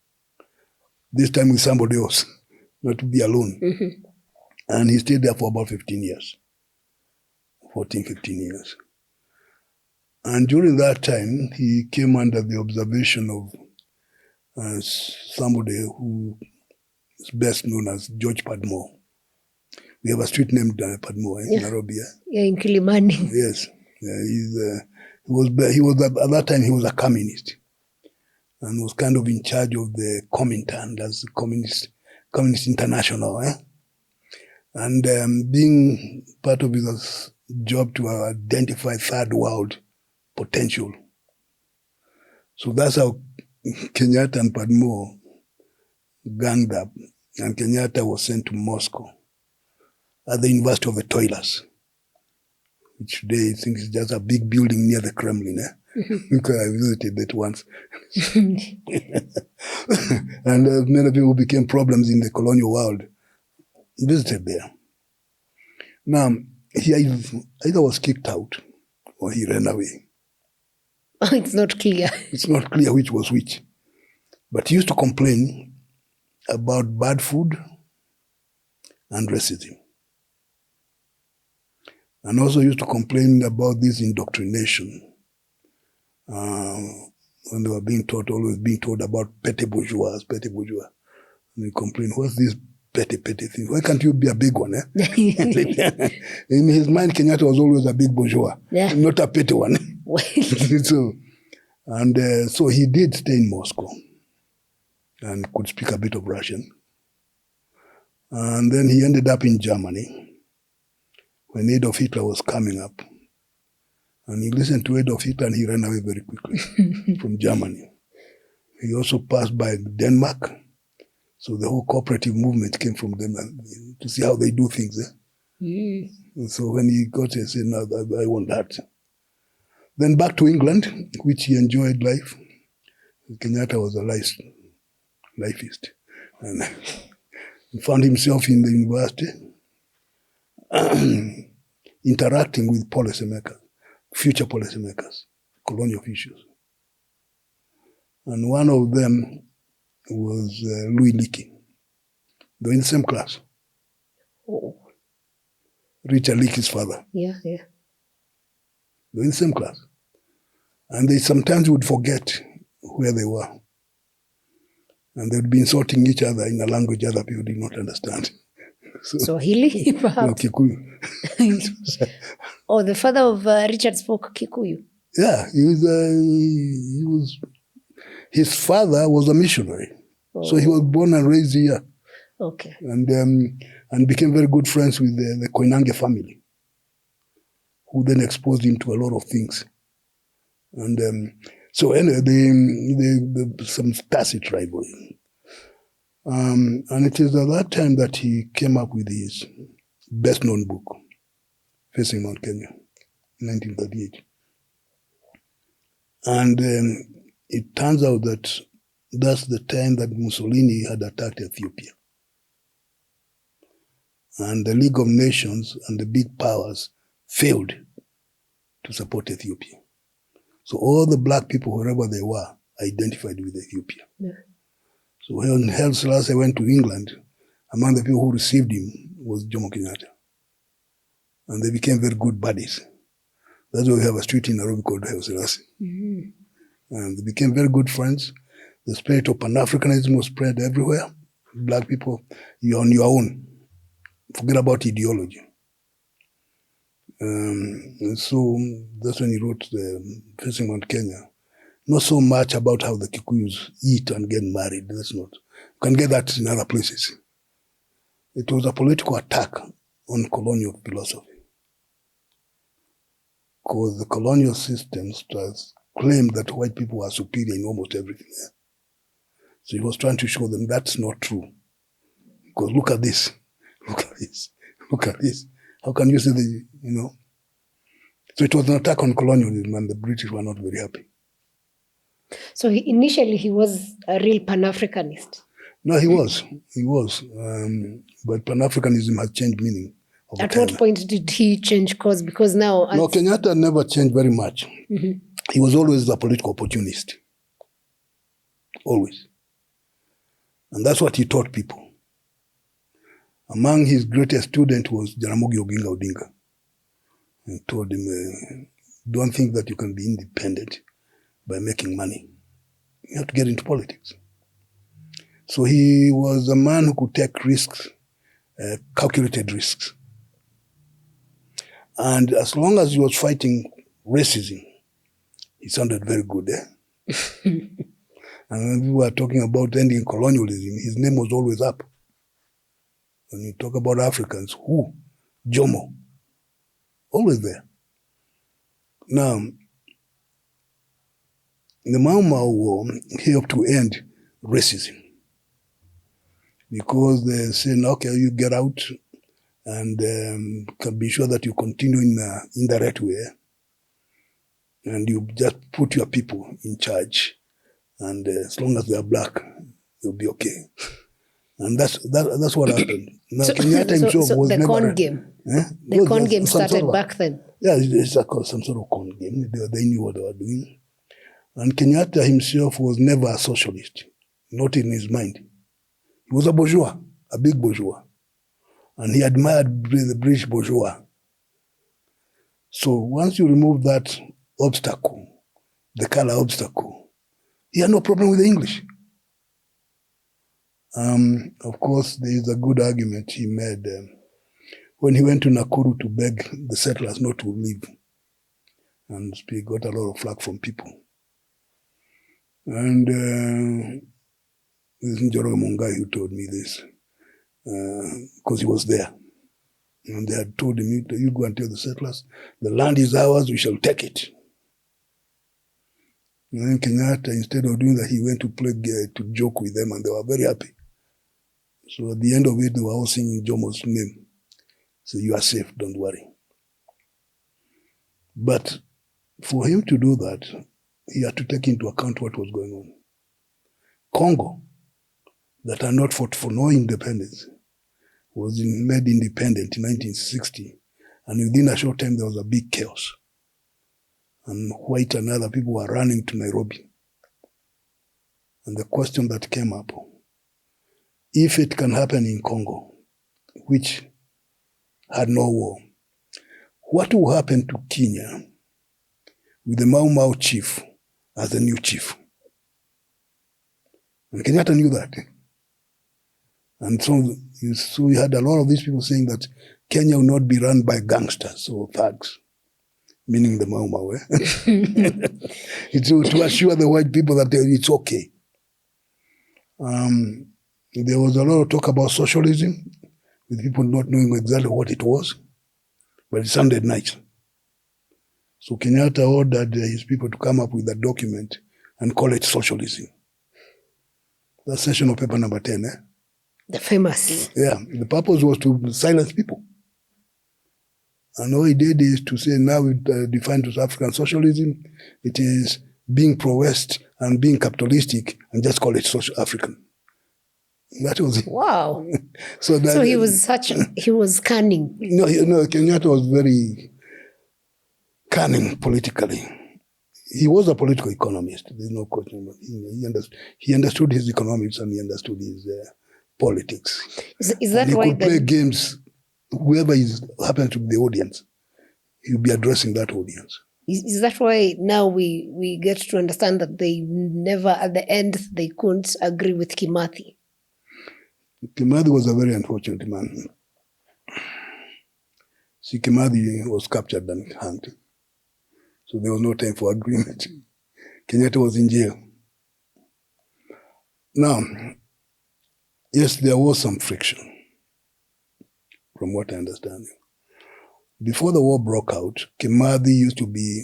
This time with somebody else, not to be alone. And he stayed there for about 15 years. 14, 15 years. And during that time, he came under the observation of somebody who is best known as George Padmore. We have a street named Padmore in Nairobi.
Yeah, in Kilimani.
Yes. He was at that time he was a communist and was kind of in charge of the Comintern, that's the Communist International. And being part of his job to identify third world potential. So that's how Kenyatta and Padmore ganged up, and Kenyatta was sent to Moscow at the University of the Toilers, which today I think is just a big building near the Kremlin. Because I visited that once. And many people became problems in the colonial world. Visited there. Now, he either was kicked out or he ran away.
It's not clear.
It's not clear which was which. But he used to complain about bad food and racism. And also used to complain about this indoctrination. When they were always being told about petty bourgeois. And he complained, what's this petty thing? Why can't you be a big one? In his mind, Kenyatta was always a big bourgeois, not a petty one. So he did stay in Moscow and could speak a bit of Russian. And then he ended up in Germany when Adolf Hitler was coming up. And he listened to Adolf Hitler and he ran away very quickly from Germany. He also passed by Denmark. So the whole cooperative movement came from them to see how they do things. And so when he got here, he said, no, I want that. Then back to England, which he enjoyed life. Kenyatta was a lifeist. And he found himself in the university interacting with policymakers. Future policymakers, colonial officials. And one of them was Louis Leakey. They were in the same class.
Oh.
Richard Leakey's father.
Yeah.
They were in the same class. And they sometimes would forget where they were. And they would be insulting each other in a language other people did not understand.
Swahili, perhaps?
No, Kikuyu.
Oh, the father of Richard spoke Kikuyu.
Yeah, his father was a missionary. So he was born and raised here.
Okay.
And became very good friends with the Koinange family, who then exposed him to a lot of things. And so anyway, some tacit rivalry. And it is at that time that he came up with his best-known book, Facing Mount Kenya, 1938. And it turns out that that's the time that Mussolini had attacked Ethiopia. And the League of Nations and the big powers failed to support Ethiopia. So all the black people, wherever they were, identified with Ethiopia. Yeah. So when Haile Selassie went to England, among the people who received him was Jomo Kenyatta. And they became very good buddies. That's why we have a street in Nairobi called Haile Selassie. Mm-hmm. And they became very good friends. The spirit of Pan-Africanism was spread everywhere. Black people, you're on your own. forget about ideology. So that's when he wrote Facing Mount Kenya. Not so much about how the Kikuyus eat and get married. That's not. You can get that in other places. It was a political attack on colonial philosophy. Because the colonial systems claimed that white people are superior in almost everything. So he was trying to show them that's not true. Because look at this. Look at this. Look at this. How can you say that, So it was an attack on colonialism, and the British were not very happy.
So initially he was a real Pan-Africanist.
No, he was. He was. But Pan-Africanism has changed meaning.
At what point did he change course? Because now...
No, Kenyatta never changed very much. Mm-hmm. He was always a political opportunist. Always. And that's what he taught people. Among his greatest students was Jaramogi Oginga Odinga. He told him, don't think that you can be independent by making money. You have to get into politics. So he was a man who could take risks, calculated risks. And as long as he was fighting racism, he sounded very good. And when we were talking about ending colonialism, his name was always up. When you talk about Africans, who? Jomo. Always there. Now, the Mau Mau War helped to end racism. Because they said, okay, you get out and can be sure that you continue in an indirect way. And you just put your people in charge. And as long as they are black, you'll be okay. And that's what happened. Now, Kenyatta himself was
the
never...
con game. The con game started back then.
Yeah, it's some sort of con game. They knew what they were doing. And Kenyatta himself was never a socialist, not in his mind. He was a bourgeois, a big bourgeois. And he admired the British bourgeois. So once you remove that obstacle, the color obstacle, he had no problem with the English. Of course, there is a good argument he made when he went to Nakuru to beg the settlers not to leave. And he got a lot of flack from people. And this is Njoroge Mungai who told me this, because he was there. And they had told him, you go and tell the settlers, the land is ours, we shall take it. And then Kenyatta, instead of doing that, he went to joke with them, and they were very happy. So at the end of it, they were all singing Jomo's name. So you are safe, don't worry. But for him to do that, he had to take into account what was going on. Congo, that had not fought for no independence, was made independent in 1960. And within a short time, there was a big chaos. And white and other people were running to Nairobi. And the question that came up, if it can happen in Congo, which had no war, what will happen to Kenya with the Mau Mau chief as the new chief? And Kenyatta knew that. And so we had a lot of these people saying that Kenya will not be run by gangsters or thugs, meaning the Mau Mau. It's to assure the white people that it's okay. There was a lot of talk about socialism, with people not knowing exactly what it was, but it sounded nice. So Kenyatta ordered his people to come up with a document and call it socialism. That's session of paper number 10,
The famous.
Yeah, the purpose was to silence people. And all he did is to say, now we define to African socialism, it is being pro-West and being capitalistic, and just call it social African. That was it.
Wow.
So
he was cunning.
No, Kenyatta was very cunning politically. He was a political economist. There's no question. But he understood his economics and he understood his politics.
Is that why
he could play games? Whoever happens to be the audience, he'll be addressing that audience.
Is that why now we get to understand that they never, at the end, they couldn't agree with Kimathi?
Kimathi was a very unfortunate man. See, Kimathi was captured and hanged. So there was no time for agreement. Kenyatta was in jail. Now, yes, there was some friction, from what I understand. Before the war broke out, Kimathi used to be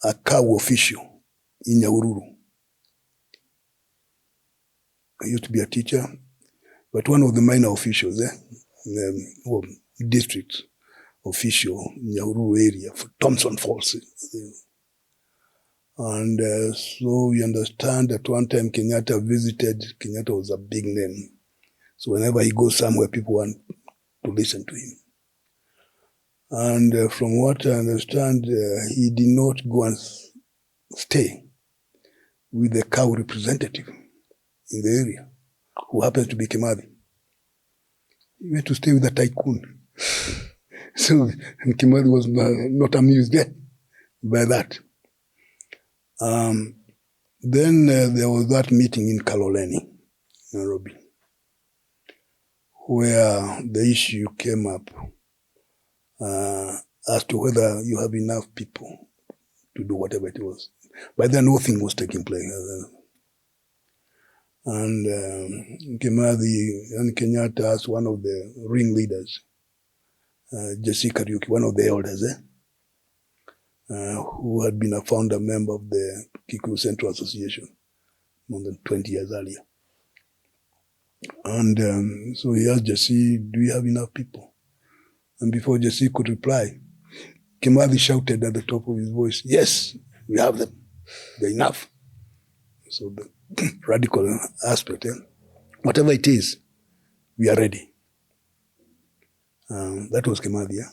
a cow official in Nyahururu. He used to be a teacher, but one of the minor officials, district official in Nyahururu area for Thompson Falls. And so we understand that one time Kenyatta visited. Kenyatta was a big name. So whenever he goes somewhere, people want to listen to him. And from what I understand, he did not go and stay with the cow representative in the area, who happens to be Kimathi. He went to stay with a tycoon. So and Kimathi was not amused by that. Then there was that meeting in Colonial, Nairobi, where the issue came up as to whether you have enough people to do whatever it was. By then, nothing was taking place. And Kimathi and Kenyatta asked one of the ringleaders, Jesse Kariuki, one of the elders, who had been a founder member of the Kikuyu Central Association more than 20 years earlier. And so he asked Jesse, do you have enough people? And before Jesse could reply, Kimathi shouted at the top of his voice, yes, we have them. They're enough. So the radical aspect, whatever it is, we are ready. That was Kimathi.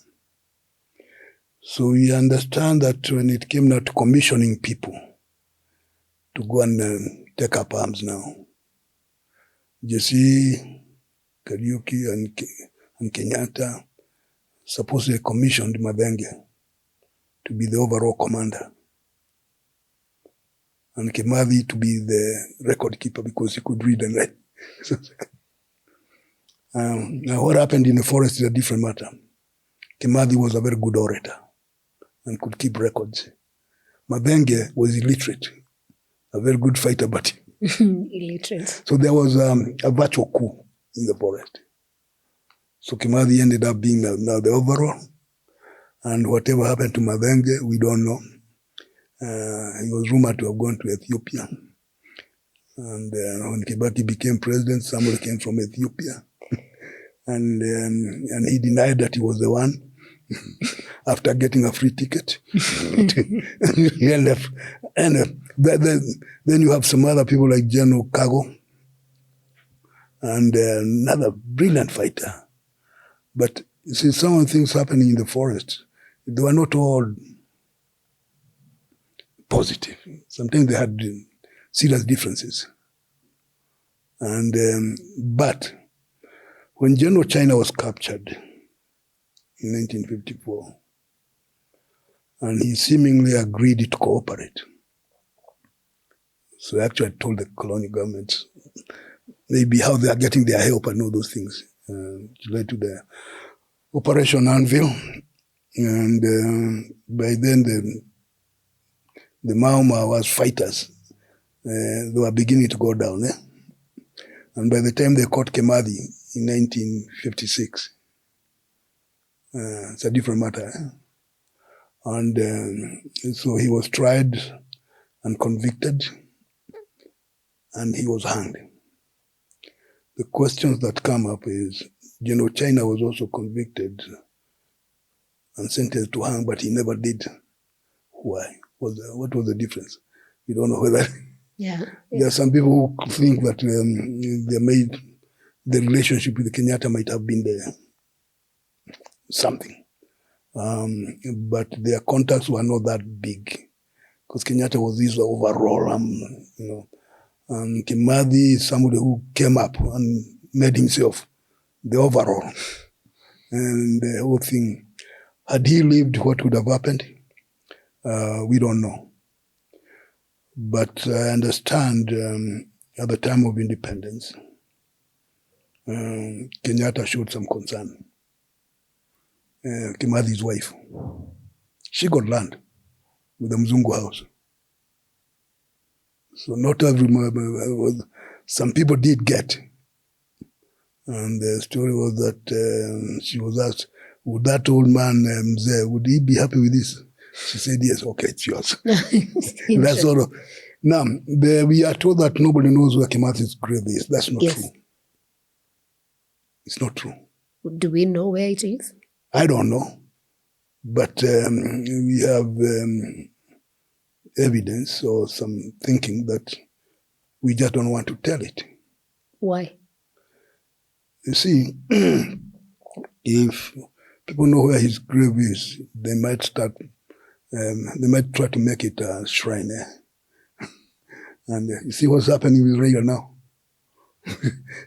So we understand that when it came now to commissioning people to go and take up arms now, Jesse, Kariuki, and Kenyatta supposedly commissioned Mabenge to be the overall commander, and Kimathi to be the record keeper because he could read and write. Now what happened in the forest is a different matter. Kimathi was a very good orator and could keep records. Mabenge was illiterate, a very good fighter, but
illiterate.
So there was a virtual coup in the forest. So Kimathi ended up being now the overall, and whatever happened to Mabenge, we don't know. He was rumored to have gone to Ethiopia. And when Kibaki became president, somebody came from Ethiopia. And he denied that he was the one after getting a free ticket. He left. And then you have some other people like General Kago and another brilliant fighter. But you see, some of the things happening in the forest, they were not all positive. Sometimes they had serious differences. And but when General China was captured in 1954, and he seemingly agreed to cooperate, so he actually told the colonial government maybe how they are getting their help and all those things, which led to the Operation Anvil. And by then the Mau Mau fighters, they were beginning to go down. And by the time they caught Kimathi in 1956, it's a different matter. And so he was tried and convicted, and he was hanged. The questions that come up is, China was also convicted and sentenced to hang, but he never did. Why? What was the difference? We don't know whether...
Yeah.
There are some people who think that the relationship with Kenyatta might have been there something. But their contacts were not that big, because Kenyatta was his overall, and Kimathi is somebody who came up and made himself the overall. And the whole thing, had he lived, what would have happened? We don't know. But I understand at the time of independence, Kenyatta showed some concern Kimathi's wife. She got land with the Mzungu house. So not everyone, some people did get. And the story was that she was asked, would that old man, would he be happy with this? She said, yes, okay, it's yours. That's sort of. Now, we are told that nobody knows where Kimathi's grave is. That's not true. It's not true.
Do we know where it is?
I don't know. But we have evidence or some thinking that we just don't want to tell it.
Why?
You see, if people know where his grave is, they might start, they might try to make it a shrine. And you see what's happening with Raila now?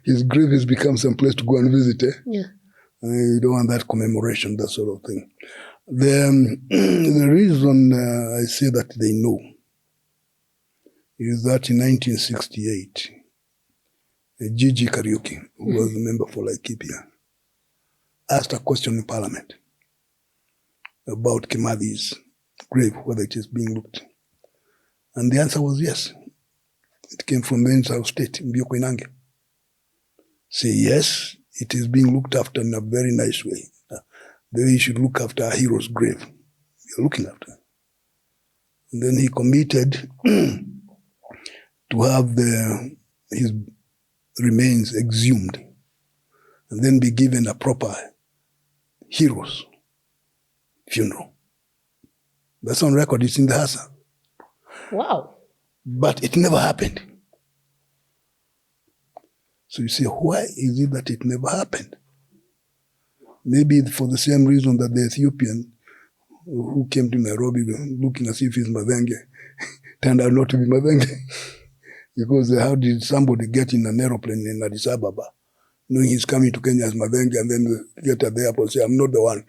His grave has become some place to go and visit.
Yeah.
You don't want that commemoration, that sort of thing. The reason I say that they know is that in 1968, Gigi Kariuki, who was a member for Laikipia, asked a question in Parliament about Kimathi's grave, whether it is being looked. And the answer was yes. It came from the Minister of State, Mbioko Inange. Say, yes, it is being looked after in a very nice way. The way you should look after a hero's grave. You're looking after. And then he committed to have his remains exhumed and then be given a proper hero's funeral. That's on record. It's in the Hassa.
Wow.
But it never happened. So you say, why is it that it never happened? Maybe for the same reason that the Ethiopian who came to Nairobi looking as if he's Madenge turned out not to be Madenge. Because how did somebody get in an aeroplane in Addis Ababa, knowing he's coming to Kenya as Madenge, and then get at the airport and say, I'm not the one.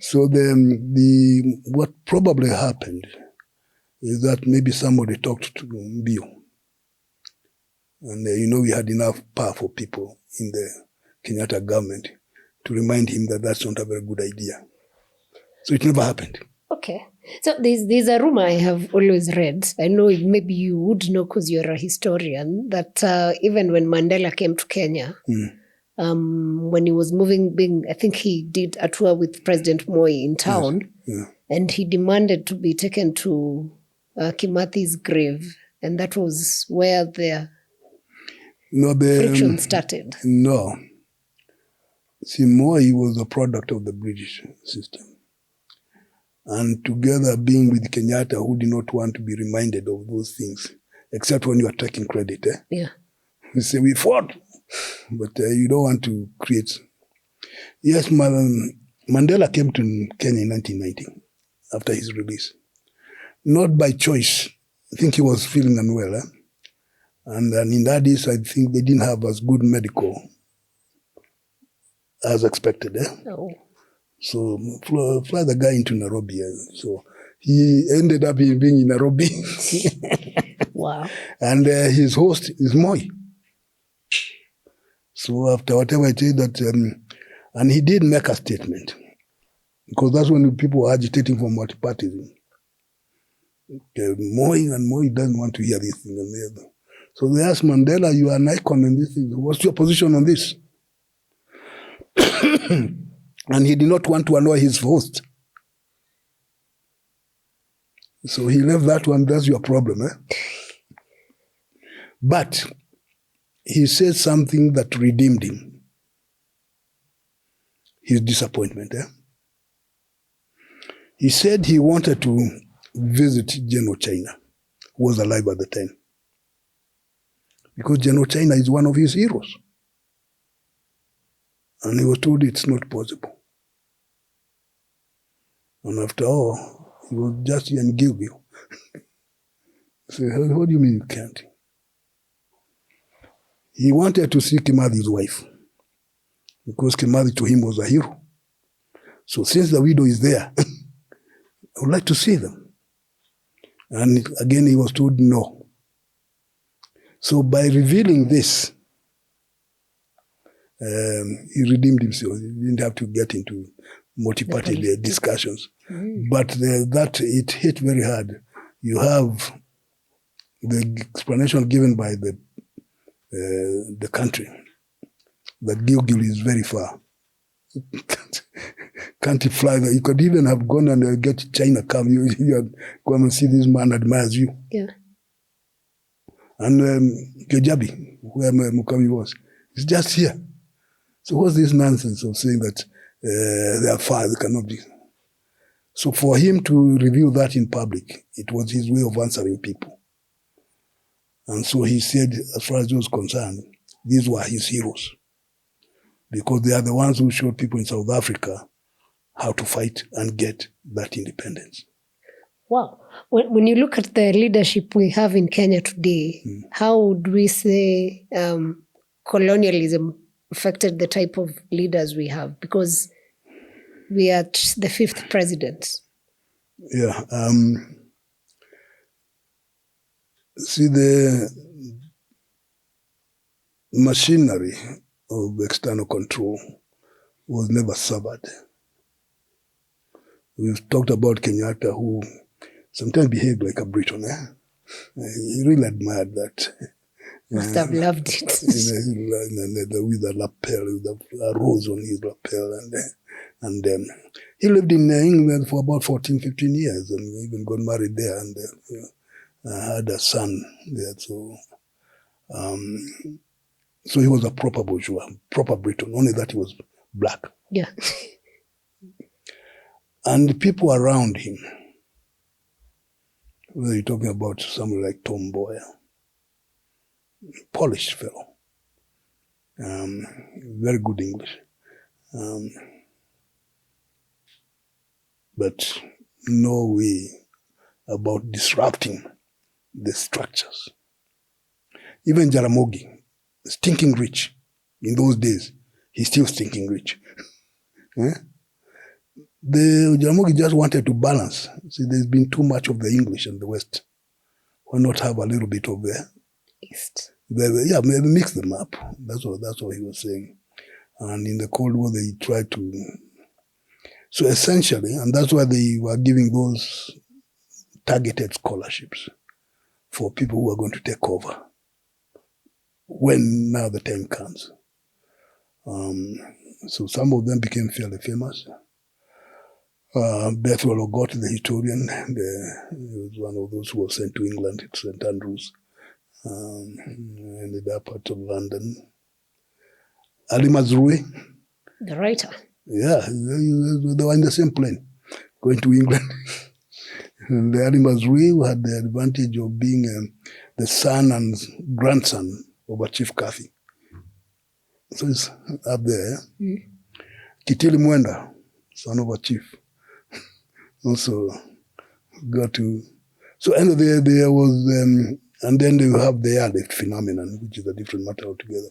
So what probably happened is that maybe somebody talked to Mbio. And we had enough powerful people in the Kenyatta government to remind him that that's not a very good idea. So it never happened.
Okay. So there's a rumor I have always read. I know maybe you would know because you're a historian, that even when Mandela came to Kenya, when he was I think he did a tour with President Moi in town, and he demanded to be taken to Kimathi's grave. And that was where the friction started.
No. See, Moi was a product of the British system. And together being with Kenyatta, who did not want to be reminded of those things, except when you are taking credit.
Yeah.
You say, we fought, but you don't want to create. Yes, Mandela came to Kenya in 1990, after his release. Not by choice. I think he was feeling unwell. And in that days, I think they didn't have as good medical as expected.
Oh.
So fly the guy into Nairobi. So he ended up being in Nairobi.
Wow.
And his host is Moi. So after whatever I said that, and he did make a statement, because that's when people were agitating for multipartyism. Moi doesn't want to hear this thing and the other. So they asked Mandela, you are an icon in this thing. What's your position on this? And he did not want to annoy his host. So he left that one. That's your problem. But he said something that redeemed him. His disappointment. He said he wanted to visit General China, who was alive at the time. Because General China is one of his heroes. And he was told it's not possible. And after all, he was just in Gilgil. So what do you mean you can't? He wanted to see Kimathi's wife, because Kimathi to him was a hero. So since the widow is there, I would like to see them. And again, he was told no. So by revealing this, he redeemed himself. He didn't have to get into multi-party discussions. But that it hit very hard. You have the explanation given by the country that Gilgil is very far. Can't fly there. You could even have gone and get China come. You come and see this man admires you.
Yeah.
And Kejabi, where Mukami was, is just here. So what's this nonsense of saying that they are far, they cannot be? So for him to reveal that in public, it was his way of answering people. And so he said, as far as he was concerned, these were his heroes. Because they are the ones who showed people in South Africa how to fight and get that independence.
Wow. When you look at the leadership we have in Kenya today, how would we say colonialism affected the type of leaders we have? Because we are the 5th president.
Yeah. See, the machinery of external control was never severed. We've talked about Kenyatta, who sometimes behaved like a Briton. He really admired that.
Must have loved it.
With a lapel, with a rose on his lapel. And he lived in England for about 14, 15 years and even got married there and had a son there. So he was a proper bourgeois, proper Briton, only that he was black.
Yeah.
And the people around him, whether you're talking about somebody like Tom Mboya, polished fellow, very good English, but no way about disrupting the structures. Even Jaramogi, stinking rich, in those days, he's still stinking rich. The Jaramogi just wanted to balance. See, there's been too much of the English in the West. Why not have a little bit of the
East?
Yeah, maybe mix them up. That's what he was saying. And in the Cold War, they tried to. So essentially, and that's why they were giving those targeted scholarships for people who are going to take over when now the time comes. So some of them became fairly famous. Bethwell Ogot, the historian, he was one of those who was sent to England, to St. Andrews, ended up out of London. Ali Mazrui.
The writer.
Yeah, they were in the same plane, going to England. And Ali Mazrui had the advantage of being the son and grandson of a Chief Kimathi. So he's up there. Kitili Mwenda, son of a chief, also got to. So end of the day, there was, and then you have the airlift phenomenon, which is a different matter altogether.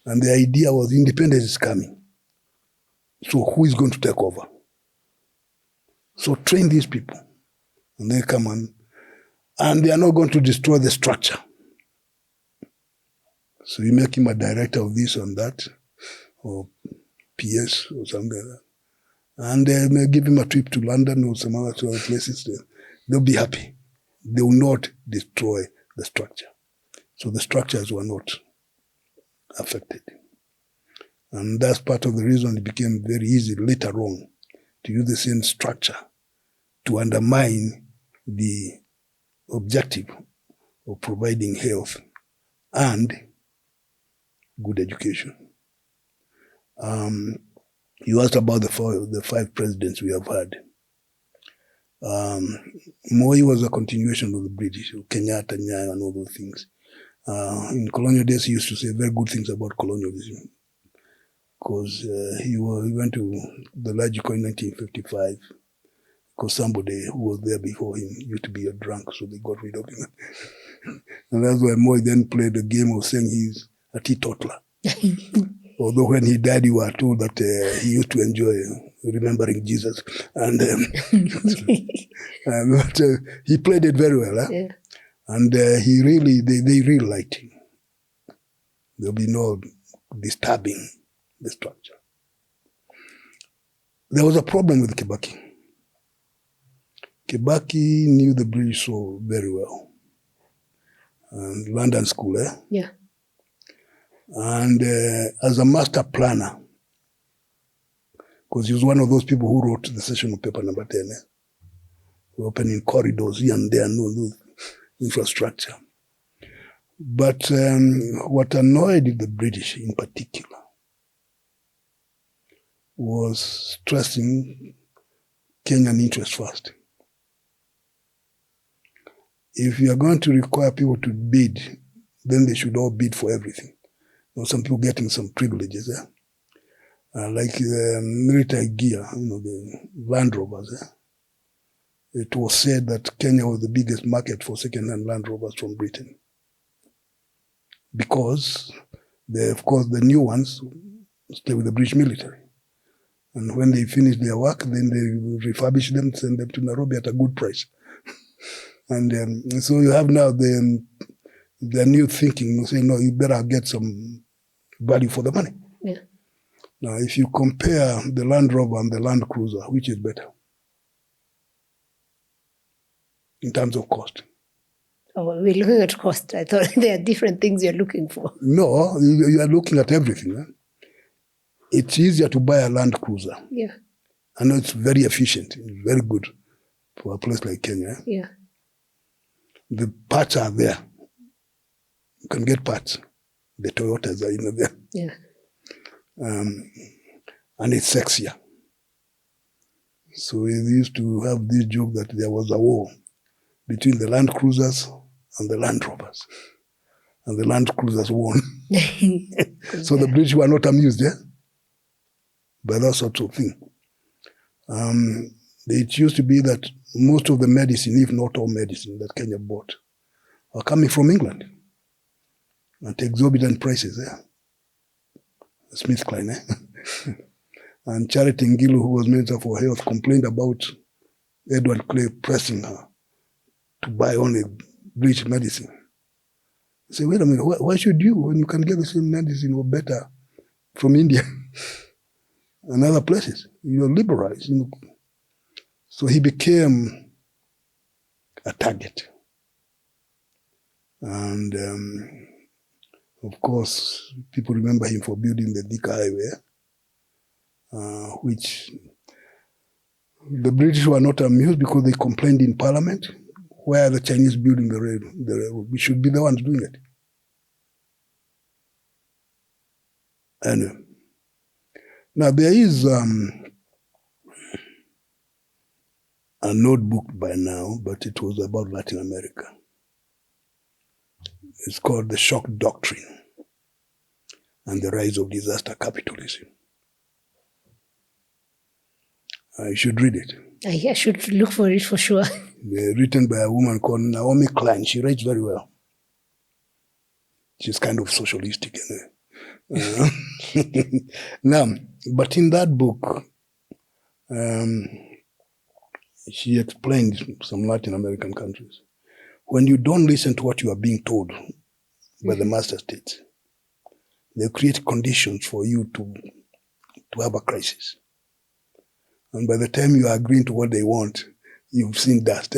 And the idea was independence is coming. So who is going to take over? So train these people, and they come on, and they are not going to destroy the structure. So you make him a director of this and that, or PS or something like that. And they may give him a trip to London or some other places. They'll be happy. They will not destroy the structure. So the structures were not affected. And that's part of the reason it became very easy later on to use the same structure to undermine the objective of providing health and good education. You asked about the five presidents we have had. Moi was a continuation of the British, Kenyatta, Nyayo, and all those things. In colonial days, he used to say very good things about colonialism, because he went to the Logico in 1955, because somebody who was there before him used to be a drunk, so they got rid of him. And that's why Moi then played the game of saying he's a teetotaler. Although when he died, you were told that he used to enjoy remembering Jesus. And but, he played it very well. Yeah. And they really liked him. There'll be no disturbing the structure. There was a problem with Kibaki. Kibaki knew the British so very well. London School, eh?
Yeah.
And as a master planner, because he was one of those people who wrote the session of paper number 10, opening corridors here and there, no infrastructure. But what annoyed the British in particular was stressing Kenyan interest first. If you are going to require people to bid, then they should all bid for everything. Some people getting some privileges, like the military gear, the Land Rovers. It was said that Kenya was the biggest market for second-hand Land Rovers from Britain. Because, of course, the new ones stay with the British military. And when they finish their work, then they refurbish them, send them to Nairobi at a good price. And so you have now the new thinking, say, no, you better get some value for the money.
Yeah.
Now, if you compare the Land Rover and the Land Cruiser, which is better in terms of cost?
Oh, we're looking at cost. I thought there are different things you're looking for.
No, you are looking at everything. It's easier to buy a Land Cruiser.
Yeah.
I know it's very efficient, it's very good for a place like Kenya.
Yeah.
The parts are there. You can get parts. The Toyotas are there.
Yeah.
And it's sexier. So we used to have this joke that there was a war between the Land Cruisers and the Land Rovers. And the Land Cruisers won. So the British were not amused, by that sort of thing. It used to be that most of the medicine, if not all medicine, that Kenya bought are coming from England at exorbitant prices. SmithKline. And Charity Ngilu, who was Minister for Health, complained about Edward Clay pressing her to buy only British medicine. I say, wait a minute, why should you, when you can get the same medicine or better from India and other places? You're liberalized. So he became a target. And of course, people remember him for building the Thika Highway, which the British were not amused because they complained in Parliament. Why are the Chinese building the railroad? We should be the ones doing it. Anyway. Now there is a notebook by now, but it was about Latin America. It's called The Shock Doctrine and the Rise of Disaster Capitalism. I should read it.
I should look for it for sure.
Written by a woman called Naomi Klein. She writes very well. She's kind of socialistic. Now, but in that book, she explained some Latin American countries. When you don't listen to what you are being told by the master states, they create conditions for you to have a crisis. And by the time you are agreeing to what they want, you've seen dust.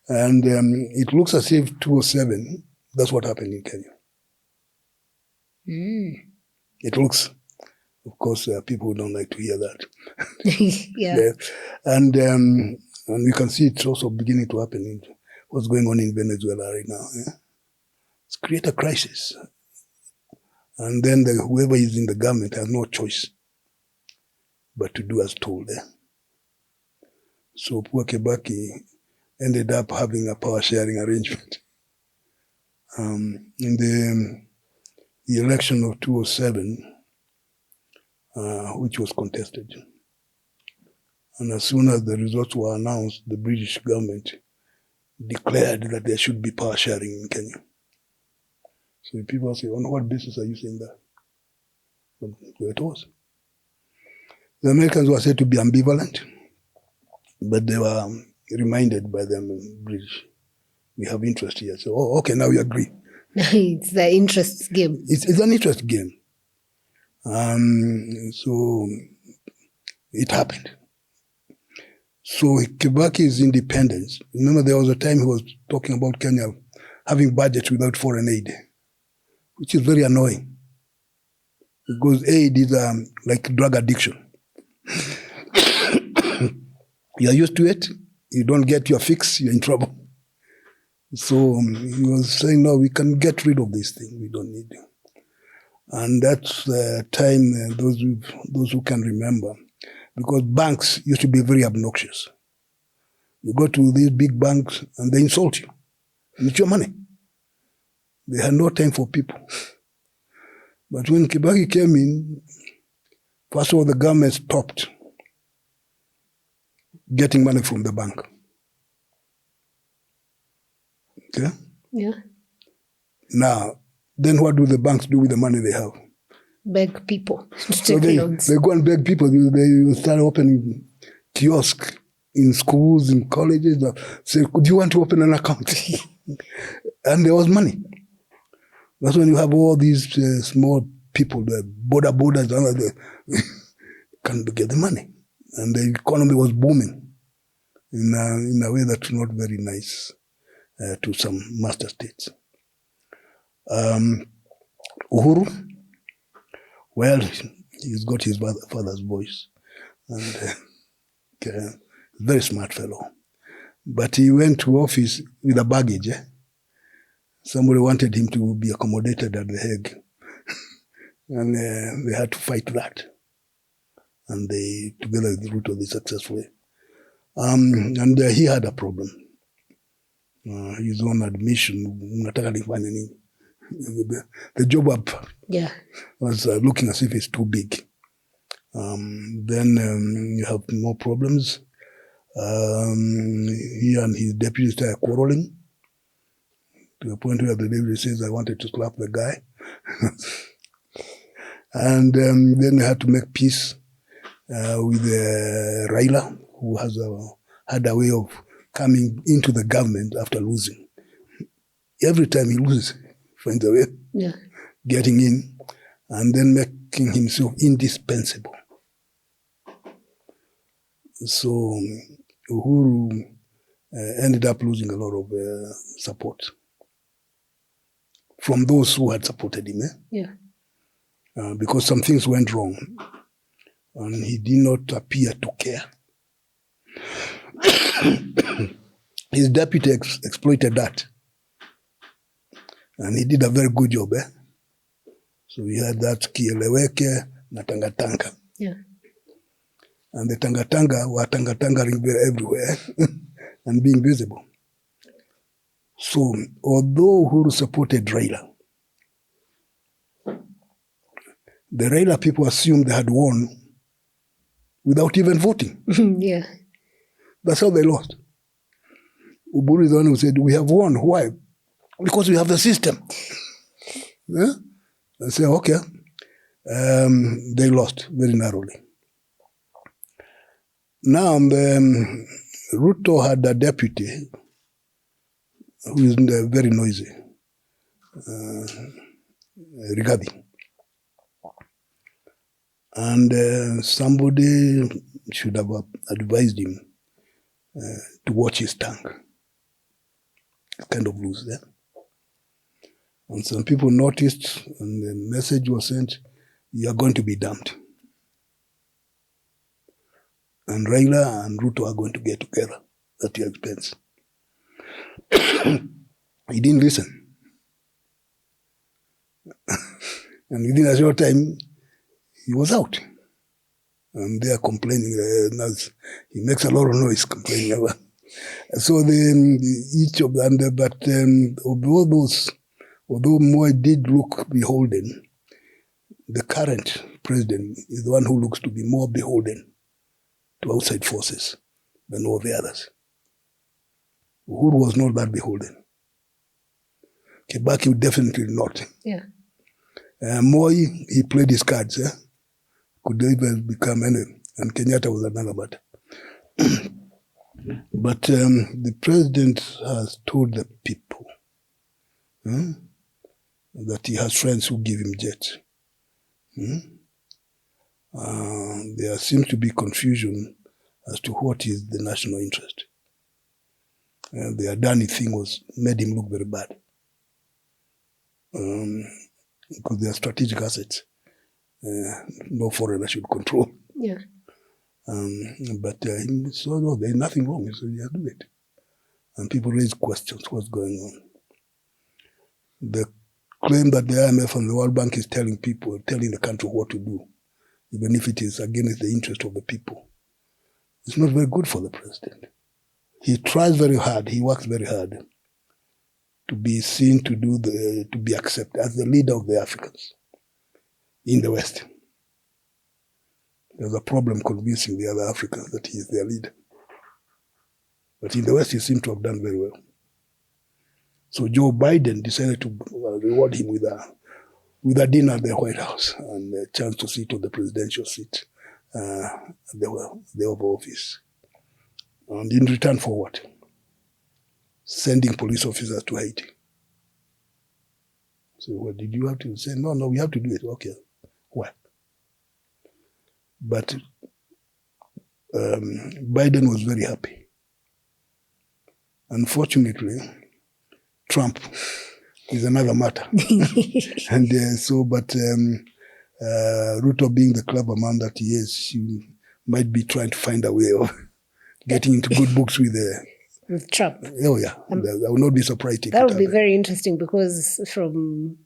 And it looks as if 2007, that's what happened in Kenya. It looks, of course, people don't like to hear that.
Yeah.
And you can see it's also beginning to happen in what's going on in Venezuela right now. It's create a crisis. And then whoever is in the government has no choice but to do as told. So poor Kibaki ended up having a power sharing arrangement. In the election of 2007, which was contested. And as soon as the results were announced, the British government declared that there should be power sharing in Kenya. So people say, on what basis are you saying that? Well, it was. The Americans were said to be ambivalent, but they were reminded by the British, we have interest here. So, okay, now we agree.
It's the interest game.
It's an interest game. So it happened. So Kibaki's independence, remember there was a time he was talking about Kenya having budgets without foreign aid, which is very annoying because aid is like drug addiction. You're used to it, you don't get your fix, you're in trouble. So he was saying, no, we can get rid of this thing, we don't need it. And that's the time, those who can remember, because banks used to be very obnoxious. You go to these big banks and they insult you. And it's your money. They had no time for people. But when Kibaki came in, first of all, the government stopped getting money from the bank. Okay?
Yeah.
Now, then what do the banks do with the money they have?
Beg people to
So
take loans.
they go and beg people. They start opening kiosks in schools, in colleges. Say, do you want to open an account? And there was money. That's when you have all these small people, the borders, can get the money. And the economy was booming in a way that's not very nice to some master states. Uhuru, well, he's got his father's voice. And very smart fellow. But he went to office with a baggage. Somebody wanted him to be accommodated at The Hague. And they had to fight that. And they, together with Ruto, they successfully. And he had a problem. His own admission, the job up was looking as if it's too big. Then you have more problems. He and his deputy started quarreling to the point where the deputy says, I wanted to slap the guy. And then they had to make peace with Raila, who had a way of coming into the government after losing. Every time he loses, finds a way getting in and then making himself indispensable. So Uhuru ended up losing a lot of support from those who had supported him. Because some things went wrong and he did not appear to care. His deputy exploited that. And he did a very good job. So we had that Kieleweke na Tangatanga. And the Tangatanga were Tangatangaing everywhere and being visible. So although Uhuru supported Raila, the Raila people assumed they had won without even voting. That's how they lost. Uburu is the one who said, we have won. Why? Because we have the system. I say, okay. They lost very narrowly. Now, Ruto had a deputy who is very noisy, Rigathi. And somebody should have advised him to watch his tongue. It's kind of loose there. And some people noticed, and the message was sent, you are going to be damned. And Raila and Ruto are going to get together at your expense. He didn't listen. And within a short time, he was out. And they are complaining. He makes a lot of noise complaining about. So each of them, but although Moi did look beholden, the current president is the one who looks to be more beholden to outside forces than all the others. Uhuru was not that beholden. Kibaki definitely not. Moi, he played his cards. Could even become any, and Kenyatta was another matter. But the president has told the people that he has friends who give him jets. there seems to be confusion as to what is the national interest. The Adani thing made him look very bad. Because they are strategic assets. No foreigner should control.
Yeah.
But so no, there's nothing wrong. So you do it. And people raise questions, what's going on? The claim that the IMF and the World Bank is telling the country what to do, even if it is against the interest of the people, it's not very good for the president. He tries very hard, he works very hard to be seen to be accepted as the leader of the Africans in the West. There's a problem convincing the other Africans that he is their leader. But in the West, he seems to have done very well. So Joe Biden decided to reward him with a dinner at the White House and a chance to sit on the presidential seat at the Oval Office. And in return for what? Sending police officers to Haiti. So what did you have to say? No, we have to do it. Okay. Why? But Biden was very happy. Unfortunately, Trump is another matter. And Ruto, being the clever man that he is, he might be trying to find a way of getting into good books with
Trump.
Oh yeah, I will not be surprised.
That would be very interesting because from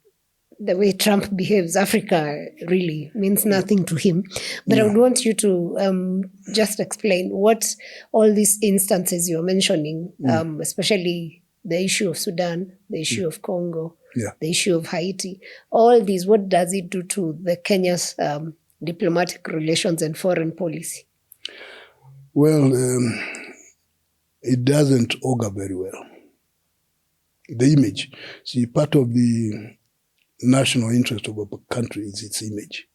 the way Trump behaves, Africa really means nothing to him. But I would want you to just explain what all these instances you're mentioning, especially the issue of Sudan, the issue of Congo, the issue of Haiti, all these, what does it do to the Kenya's diplomatic relations and foreign policy?
Well, it doesn't augur very well. The image, see, part of the national interest of a country is its image.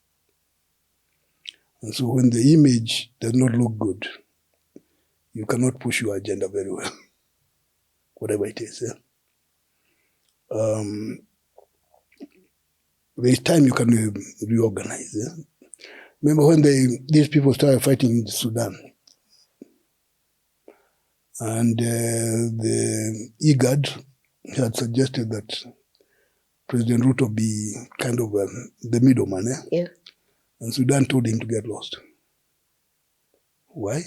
And so when the image does not look good, you cannot push your agenda very well, whatever it is. There's time you can reorganize. Remember when these people started fighting in Sudan, and the IGAD had suggested that President Ruto be kind of the middleman.
Yeah. And
Sudan told him to get lost. Why?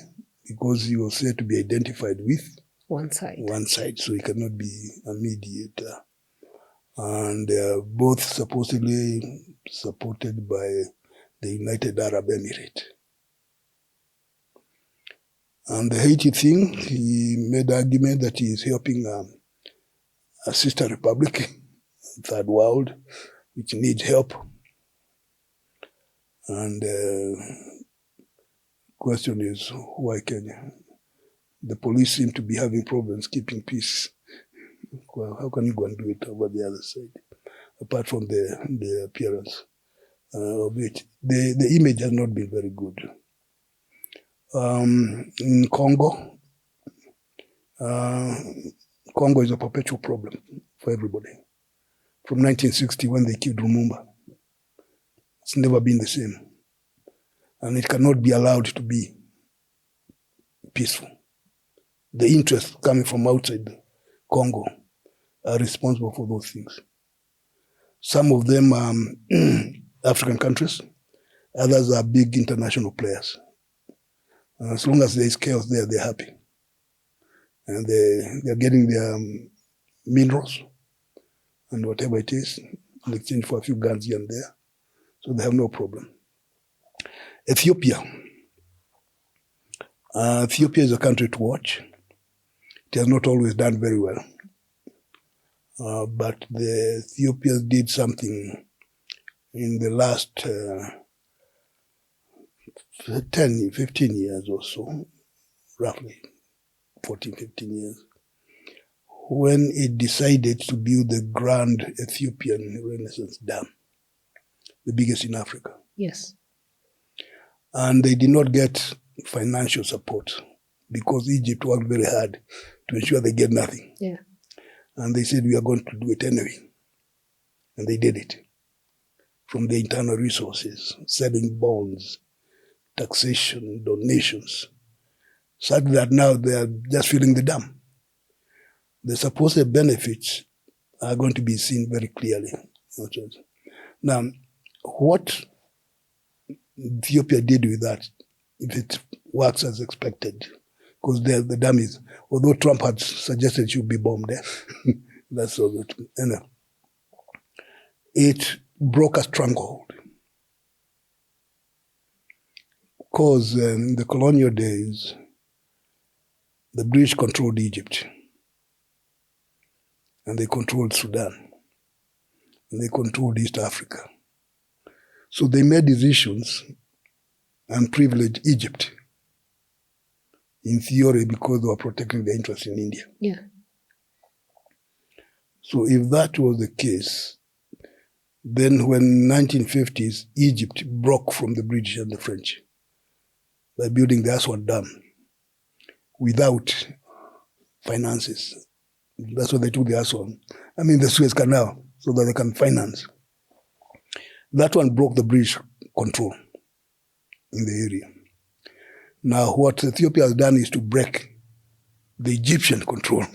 Because he was said to be identified with
one side.
So he cannot be a mediator. And both supposedly supported by the United Arab Emirates. And the Haiti thing, he made the argument that he is helping a sister republic, third world, which needs help. And question is, why Kenya? The police seem to be having problems keeping peace. Well, how can you go and do it over the other side? Apart from the appearance of it. The image has not been very good. In Congo, Congo is a perpetual problem for everybody. From 1960, when they killed Lumumba, it's never been the same. And it cannot be allowed to be peaceful. The interests coming from outside Congo are responsible for those things. Some of them are African countries, others are big international players. As long as there is chaos there, they're happy. And they're getting their minerals and whatever it is in exchange for a few guns here and there. So they have no problem. Ethiopia. Ethiopia is a country to watch. It has not always done very well. But the Ethiopians did something in the last 10, 15 years or so, roughly 14, 15 years, when it decided to build the Grand Ethiopian Renaissance Dam, the biggest in Africa.
Yes.
And they did not get financial support because Egypt worked very hard to ensure they get nothing.
Yeah.
And they said, we are going to do it anyway. And they did it from the internal resources, selling bonds, taxation, donations, such that now they are just filling the dam. The supposed benefits are going to be seen very clearly. Now, what Ethiopia did with that, if it works as expected, because the dam is, although Trump had suggested it should be bombed, that's all it. It broke a stronghold. Because in the colonial days, the British controlled Egypt, and they controlled Sudan, and they controlled East Africa. So they made decisions and privileged Egypt, in theory, because they were protecting their interests in India.
Yeah.
So if that was the case, then when 1950s, Egypt broke from the British and the French by building the Aswan Dam without finances. That's why they took the Aswan. The Suez Canal, so that they can finance. That one broke the British control in the area. Now, what Ethiopia has done is to break the Egyptian control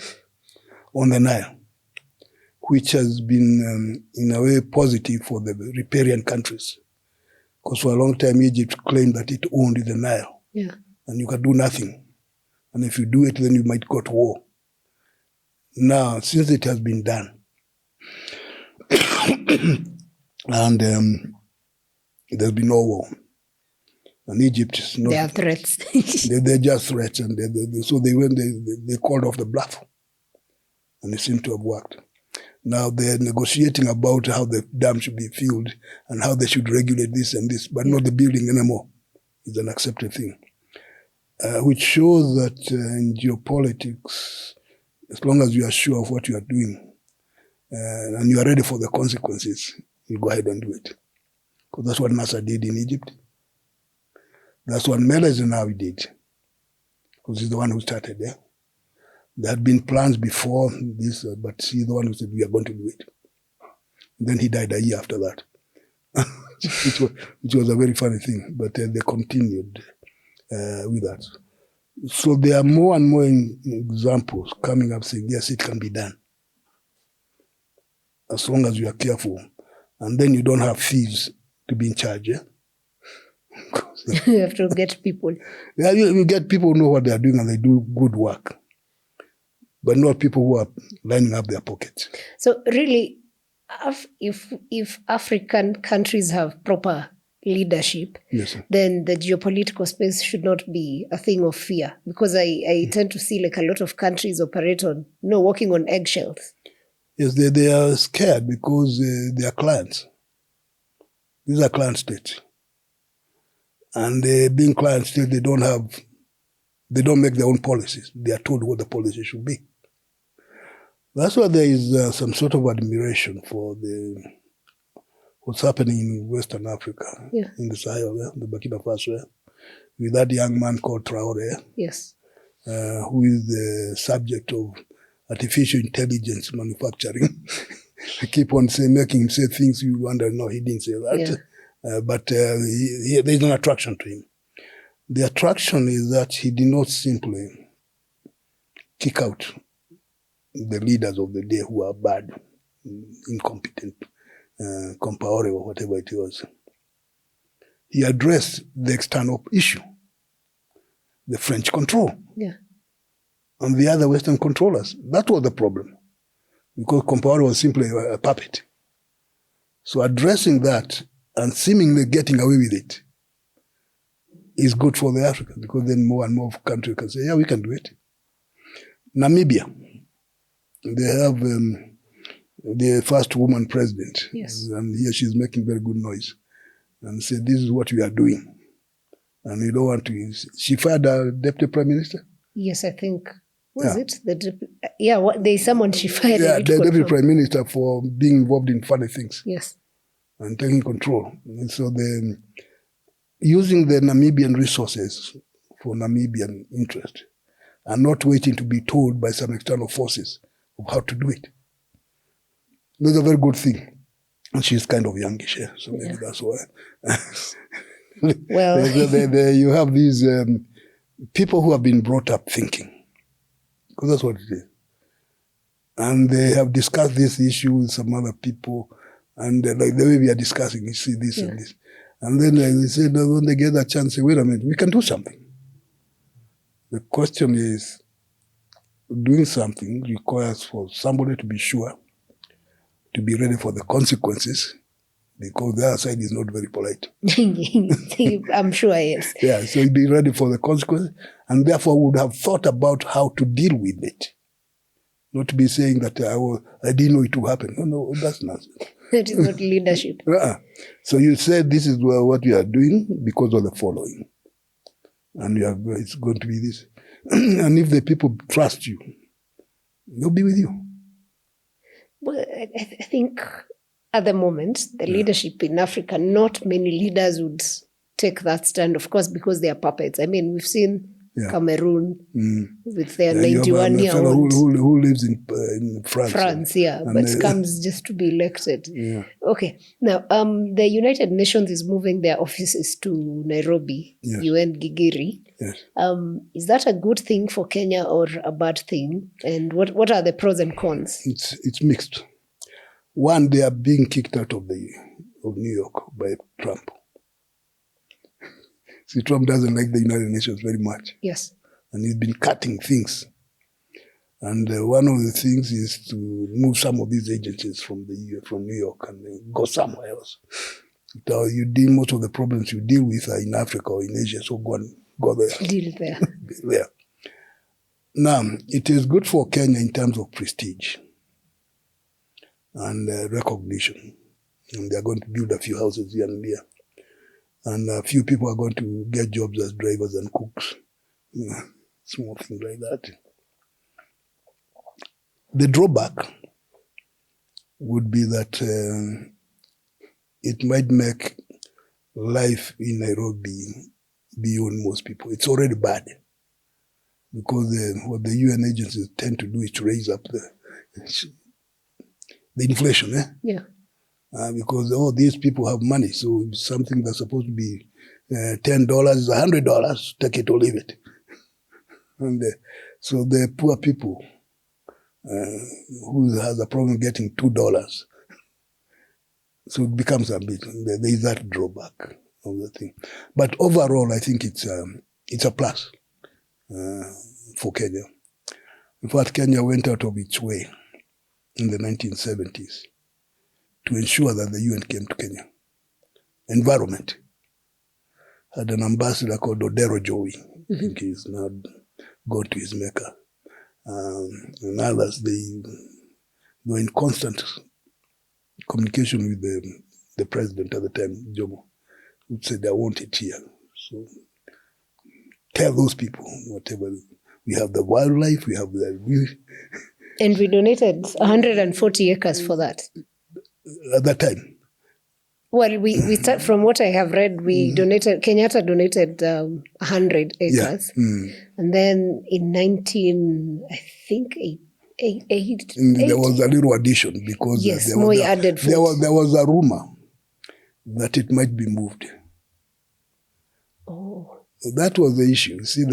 on the Nile, which has been, in a way, positive for the riparian countries. Because for a long time, Egypt claimed that it owned the Nile.
Yeah. And
you can do nothing. And if you do it, then you might go to war. Now, since it has been done, and there's been no war, and Egypt is not...
They are threats.
they're just threats. And so they called off the bluff. And it seemed to have worked. Now they're negotiating about how the dam should be filled and how they should regulate this and this, but not the building anymore. It's an accepted thing. Which shows that in geopolitics, as long as you are sure of what you are doing and you are ready for the consequences, you go ahead and do it. Because that's what Nasser did in Egypt. That's what Meles Zenawi did, because he's the one who started there. There had been plans before this, but he's the one who said, we are going to do it. And then he died a year after that, which was a very funny thing, but they continued with that. So there are more and more examples coming up saying, yes, it can be done, as long as you are careful. And then you don't have thieves to be in charge, yeah?
You have to get people.
Yeah, you get people who know what they are doing and they do good work, but not people who are lining up their pockets.
So really, if African countries have proper leadership,
yes,
then the geopolitical space should not be a thing of fear, because I tend to see like a lot of countries operate on, walking on eggshells.
Yes, they are scared because they are clients. These are client states. And being client states, they don't make their own policies. They are told what the policy should be. That's why there is some sort of admiration for what's happening in Western Africa, in the Sahel, the Burkina Faso, with that young man called Traore,
yes,
who is the subject of artificial intelligence manufacturing. I keep on making him say things you wonder, no, he didn't say that.
Yeah.
But there's an attraction to him. The attraction is that he did not simply kick out the leaders of the day who are bad, incompetent, Compaore or whatever it was. He addressed the external issue, the French control, and the other Western controllers. That was the problem, because Compaore was simply a puppet. So addressing that and seemingly getting away with it is good for the Africans, because then more and more countries can say, yeah, we can do it. Namibia, they have the first woman president, and here she's making very good noise, and said, this is what we are doing. And you don't want to... She fired a deputy prime minister?
Yes, I think. Was it? There's someone she fired.
Yeah, the deputy prime minister for being involved in funny things.
Yes.
And taking control. And so using the Namibian resources for Namibian interest and not waiting to be told by some external forces of how to do it. That's a very good thing. And she's kind of youngish, so maybe that's why.
Well,
you have these people who have been brought up thinking, because that's what it is. And they have discussed this issue with some other people, and like the way we are discussing, you see this and this. And then they say, when they get a chance, say, wait a minute, we can do something. The question is, doing something requires for somebody to be sure, to be ready for the consequences, because the other side is not very polite.
I'm sure, yes.
Yeah, so be ready for the consequences, and therefore would have thought about how to deal with it. Not to be saying that I didn't know it would happen. No, that's nonsense.
That is not leadership.
So you said this is what you are doing because of the following. And it's going to be this. And if the people trust you, they'll be with you.
Well, I think at the moment, the leadership in Africa, not many leaders would take that stand, of course, because they are puppets. I mean, we've seen Cameroon with their 91-year-old
who lives in France.
France, but comes just to be elected.
Yeah.
Okay. Now, the United Nations is moving their offices to Nairobi, UN Gigiri.
Yes.
Is that a good thing for Kenya or a bad thing? And what are the pros and cons?
It's mixed. One, they are being kicked out of New York by Trump. See, Trump doesn't like the United Nations very much.
Yes.
And he's been cutting things. And one of the things is to move some of these agencies from New York and go somewhere else. So most of the problems you deal with are in Africa or in Asia, so go there.
Deal there.
There. Now, it is good for Kenya in terms of prestige and recognition. And they're going to build a few houses here and there. And a few people are going to get jobs as drivers and cooks. Small things like that. The drawback would be that it might make life in Nairobi beyond most people. It's already bad. Because what the UN agencies tend to do is to raise up the inflation.
Yeah.
Because these people have money, so something that's supposed to be $10 is $100. Take it or leave it. And so the poor people who has a problem getting $2, so it becomes a bit. There is that drawback of the thing, but overall, I think it's a plus for Kenya. In fact, Kenya went out of its way in the 1970s. To ensure that the UN came to Kenya. Environment. Had an ambassador called Odero Joey. I think he's now gone to his Mecca. And others, they were in constant communication with the president at the time, Jomo, who said, I want it here. So tell those people, whatever. We have the wildlife, we have the...
And we donated 140 acres for that.
At that time?
Well, we start from what I have read, Kenyatta donated 100 acres. Yeah. And then in 1988,
there was a little addition because there was a rumor that it might be moved.
Oh.
That was the issue. See,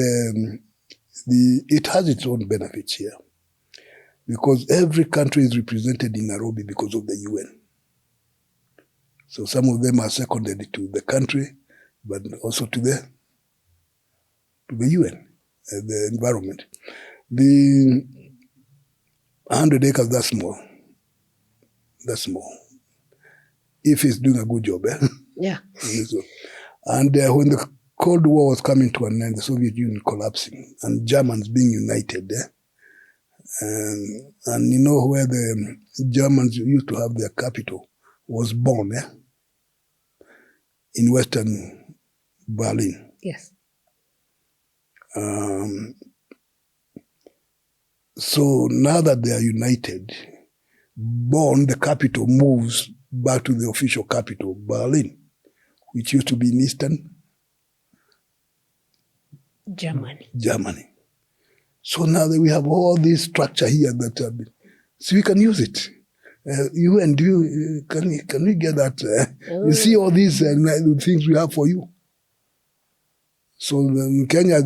it has its own benefits here. Because every country is represented in Nairobi because of the UN. So some of them are secondary to the country, but also to the UN, the environment. The 100 acres, that's small. That's small. If it's doing a good job,
Yeah.
And when the Cold War was coming to an end, the Soviet Union collapsing, and Germans being united, and you know where the Germans used to have their capital was Bonn, in Western Berlin.
Yes.
So now that they are united, Bonn, the capital, moves back to the official capital, Berlin, which used to be in Eastern Germany. So now that we have all this structure here so we can use it. UN, can we get that? You see all these things we have for you. So in Kenya, I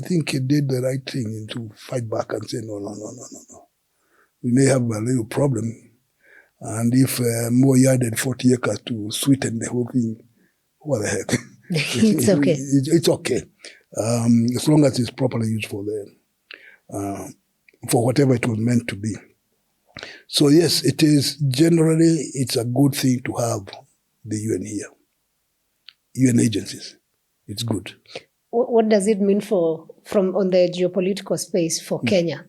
think he did the right thing to fight back and say, no. We may have a little problem. And if Mo added 40 acres to sweeten the whole thing, what the heck?
It's okay.
It's okay. As long as it's properly used for whatever it was meant to be. So yes, it is generally, it's a good thing to have the UN here. UN agencies. It's good.
What does it mean from on the geopolitical space for Kenya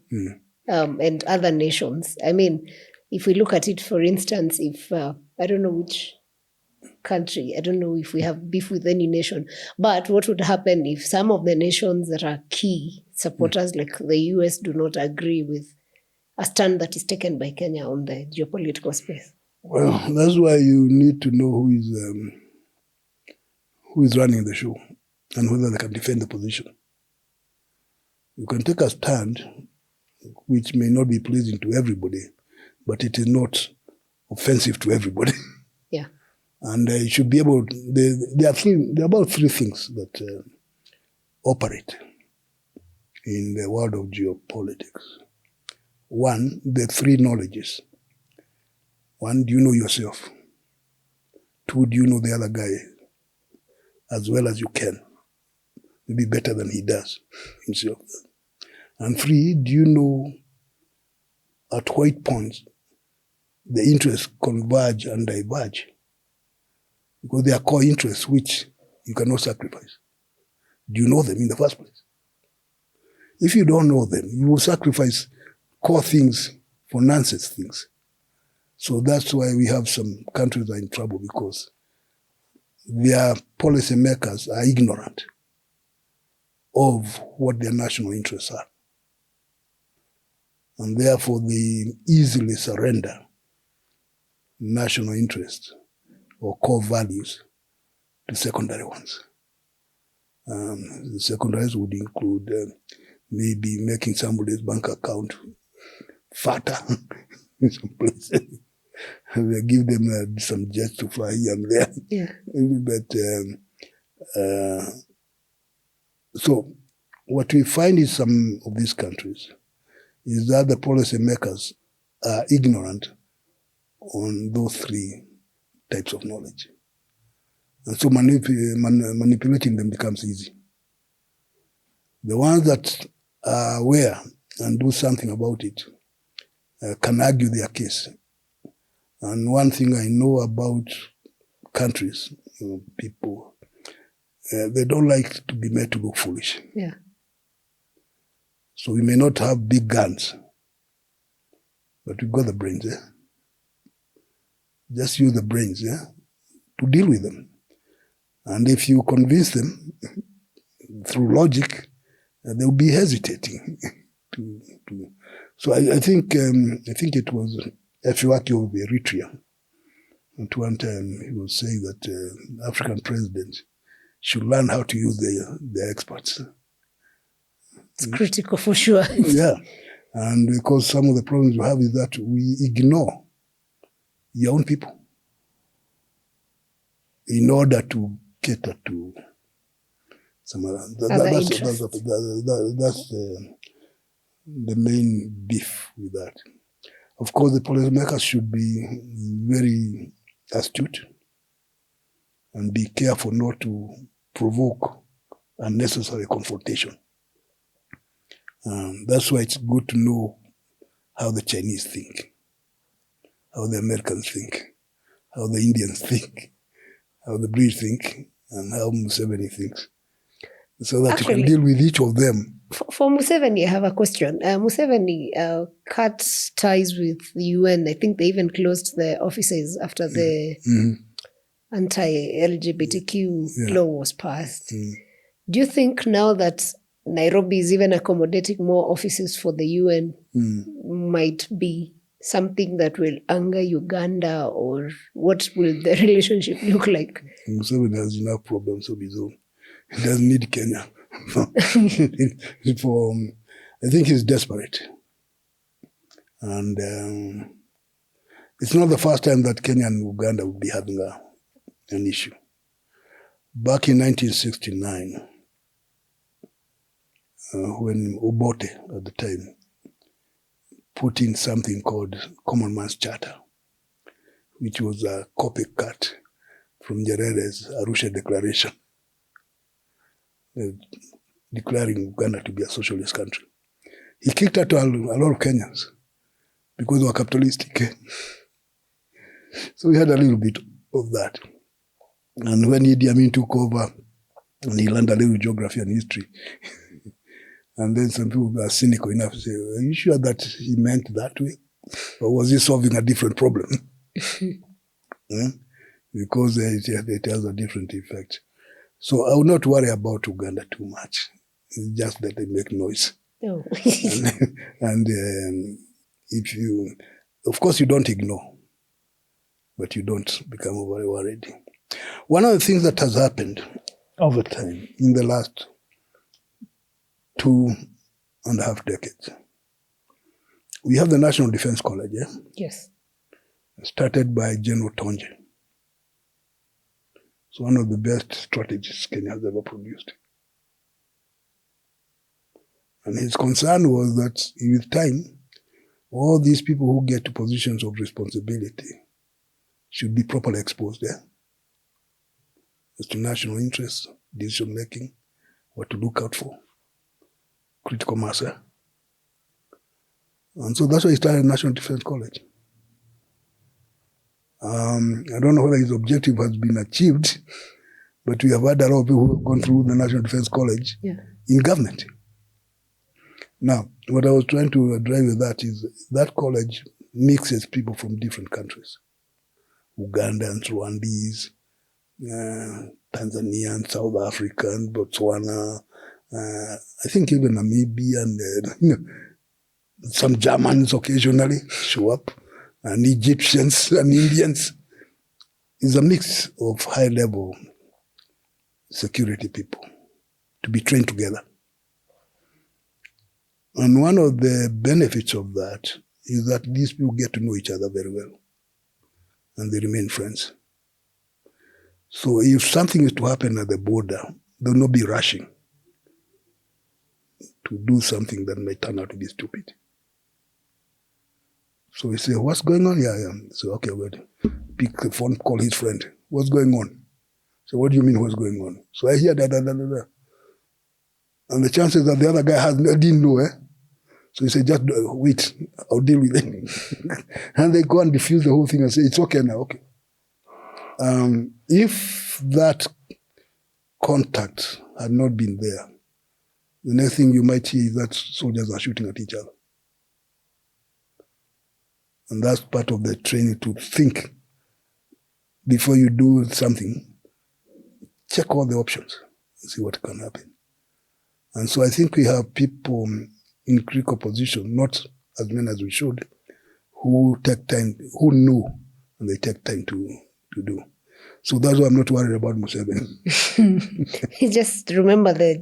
and other nations? I mean, if we look at it, for instance, if I don't know which country, I don't know if we have beef with any nation, but what would happen if some of the nations that are key supporters, like the US, do not agree with a stand that is taken by Kenya on the geopolitical space?
Well, that's why you need to know who is running the show and whether they can defend the position. You can take a stand which may not be pleasing to everybody, but it is not offensive to everybody.
Yeah.
And you should be able, there are about three things that operate in the world of geopolitics. One, the three knowledges. One, do you know yourself? Two, do you know the other guy as well as you can? Maybe better than he does himself. And three, do you know at what points the interests converge and diverge? Because they are core interests which you cannot sacrifice. Do you know them in the first place? If you don't know them, you will sacrifice core things for nonsense things. So that's why we have some countries that are in trouble, because their policymakers are ignorant of what their national interests are. And therefore they easily surrender national interests or core values to secondary ones. The secondaries would include maybe making somebody's bank account fatter in some places. They give them some jets to fly here and there.
Yeah.
But so what we find in some of these countries is that the policymakers are ignorant on those three types of knowledge. And so manipulating them becomes easy. The ones that are aware and do something about it can argue their case. And one thing I know about countries, people, they don't like to be made to look foolish.
Yeah.
So we may not have big guns, but we've got the brains, Just use the brains, to deal with them. And if you convince them through logic, they'll be hesitating. So I think it was Efiwaki of Eritrea. At one time, he was saying that African presidents should learn how to use their experts.
It's critical for sure.
Yeah. And because some of the problems we have is that we ignore your own people in order to cater to some other. That's the main beef with that. Of course, the policymakers should be very astute and be careful not to provoke unnecessary confrontation. That's why it's good to know how the Chinese think, how the Americans think, how the Indians think, how the British think, and how Museveni thinks, so that you can deal with each of them.
For Museveni, I have a question. Museveni cut ties with the UN. I think they even closed the offices after the anti-LGBTQ law was passed. Do you think now that Nairobi is even accommodating more offices for the UN might be something that will anger Uganda, or what will the relationship look like?
Museveni has enough problems of his own. He doesn't need Kenya. I think he's desperate. And it's not the first time that Kenya and Uganda will be having an issue. Back in 1969, when Obote at the time put in something called Common Man's Charter, which was a copycat from Nyerere's Arusha Declaration, declaring Uganda to be a socialist country. He kicked out a lot of Kenyans because they were capitalistic. So we had a little bit of that. And when Idi Amin took over, and he learned a little geography and history, and then some people were cynical enough to say, are you sure that he meant that way? Or was he solving a different problem? Because it has a different effect. So I would not worry about Uganda too much. It's just that they make noise.
Oh.
and if you, of course you don't ignore, but you don't become very worried. One of the things that has happened over time in the last 2.5 decades, we have the National Defense College,
Yes.
Started by General Tonje. It's one of the best strategists Kenya has ever produced. And his concern was that with time, all these people who get to positions of responsibility should be properly exposed there as to national interests, decision-making, what to look out for, critical mass. And so that's why he started National Defense College. I don't know whether his objective has been achieved, but we have had a lot of people who have gone through the National Defense College in government. Now, what I was trying to drive with that is that college mixes people from different countries. Ugandans, Rwandese, Tanzanian, South African, Botswana, I think even Namibia, and some Germans occasionally show up, and Egyptians and Indians. It's a mix of high-level security people to be trained together. And one of the benefits of that is that these people get to know each other very well, and they remain friends. So if something is to happen at the border, they'll not be rushing to do something that may turn out to be stupid. So he say, what's going on? Yeah. So, okay, wait. Pick the phone, call his friend. What's going on? So what do you mean what's going on? So I hear da. And the chances that the other guy didn't know, So he said, just wait, I'll deal with it. And they go and diffuse the whole thing and say, it's okay now, okay. If that contact had not been there, the next thing you might hear is that soldiers are shooting at each other. And that's part of the training, to think before you do something. Check all the options and see what can happen. And so I think we have people in critical position, not as many as we should, who take time, who know, and they take time to do. So that's why I'm not worried about Museveni.
Just remember the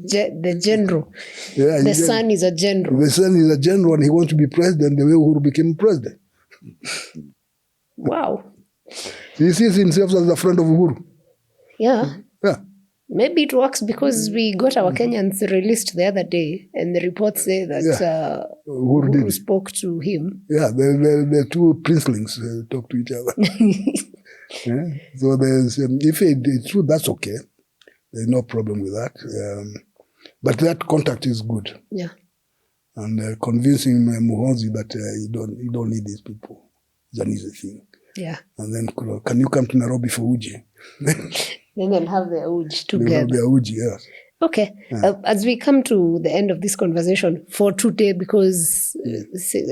general.
Yeah,
the son is a general.
The son is a general, and he wants to be president the way Uhuru became president.
Wow.
He sees himself as the friend of Uhuru.
Yeah.
Yeah.
Maybe it works because we got our Kenyans released the other day, and the reports say that Uhuru spoke to him.
Yeah, the two princelings talk to each other. So there's, if it's true, that's okay. There's no problem with that. But that contact is good.
Yeah.
And convincing Muhoozi that you don't need these people is an easy thing.
Yeah.
And then, can you come to Nairobi for Uji?
Then they'll have their Uji together.
They'll have their Uji, yes.
Okay. As we come to the end of this conversation for today, because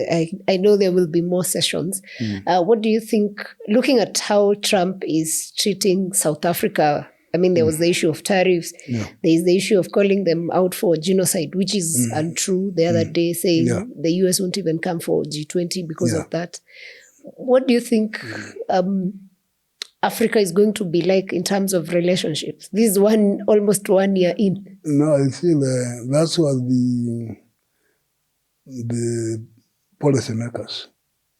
I know there will be more sessions, what do you think, looking at how Trump is treating South Africa? I mean, there was the issue of tariffs. Yeah. There is the issue of calling them out for genocide, which is untrue. The other day saying the US won't even come for G20 because of that. What do you think Africa is going to be like in terms of relationships? This is almost 1 year in.
No, I feel that's what the policymakers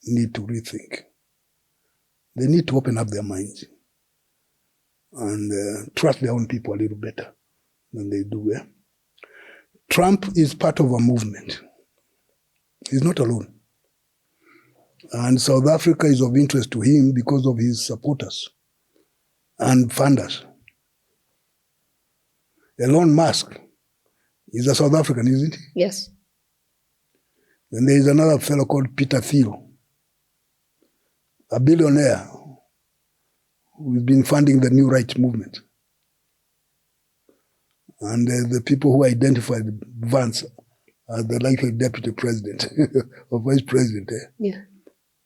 need to rethink. They need to open up their minds. and trust their own people a little better than they do. Trump is part of a movement. He's not alone. And South Africa is of interest to him because of his supporters and funders. Elon Musk is a South African, isn't he?
Yes.
Then there is another fellow called Peter Thiel, a billionaire who's been funding the New Right movement. And the people who identified Vance as the likely deputy president or vice president.
Yeah.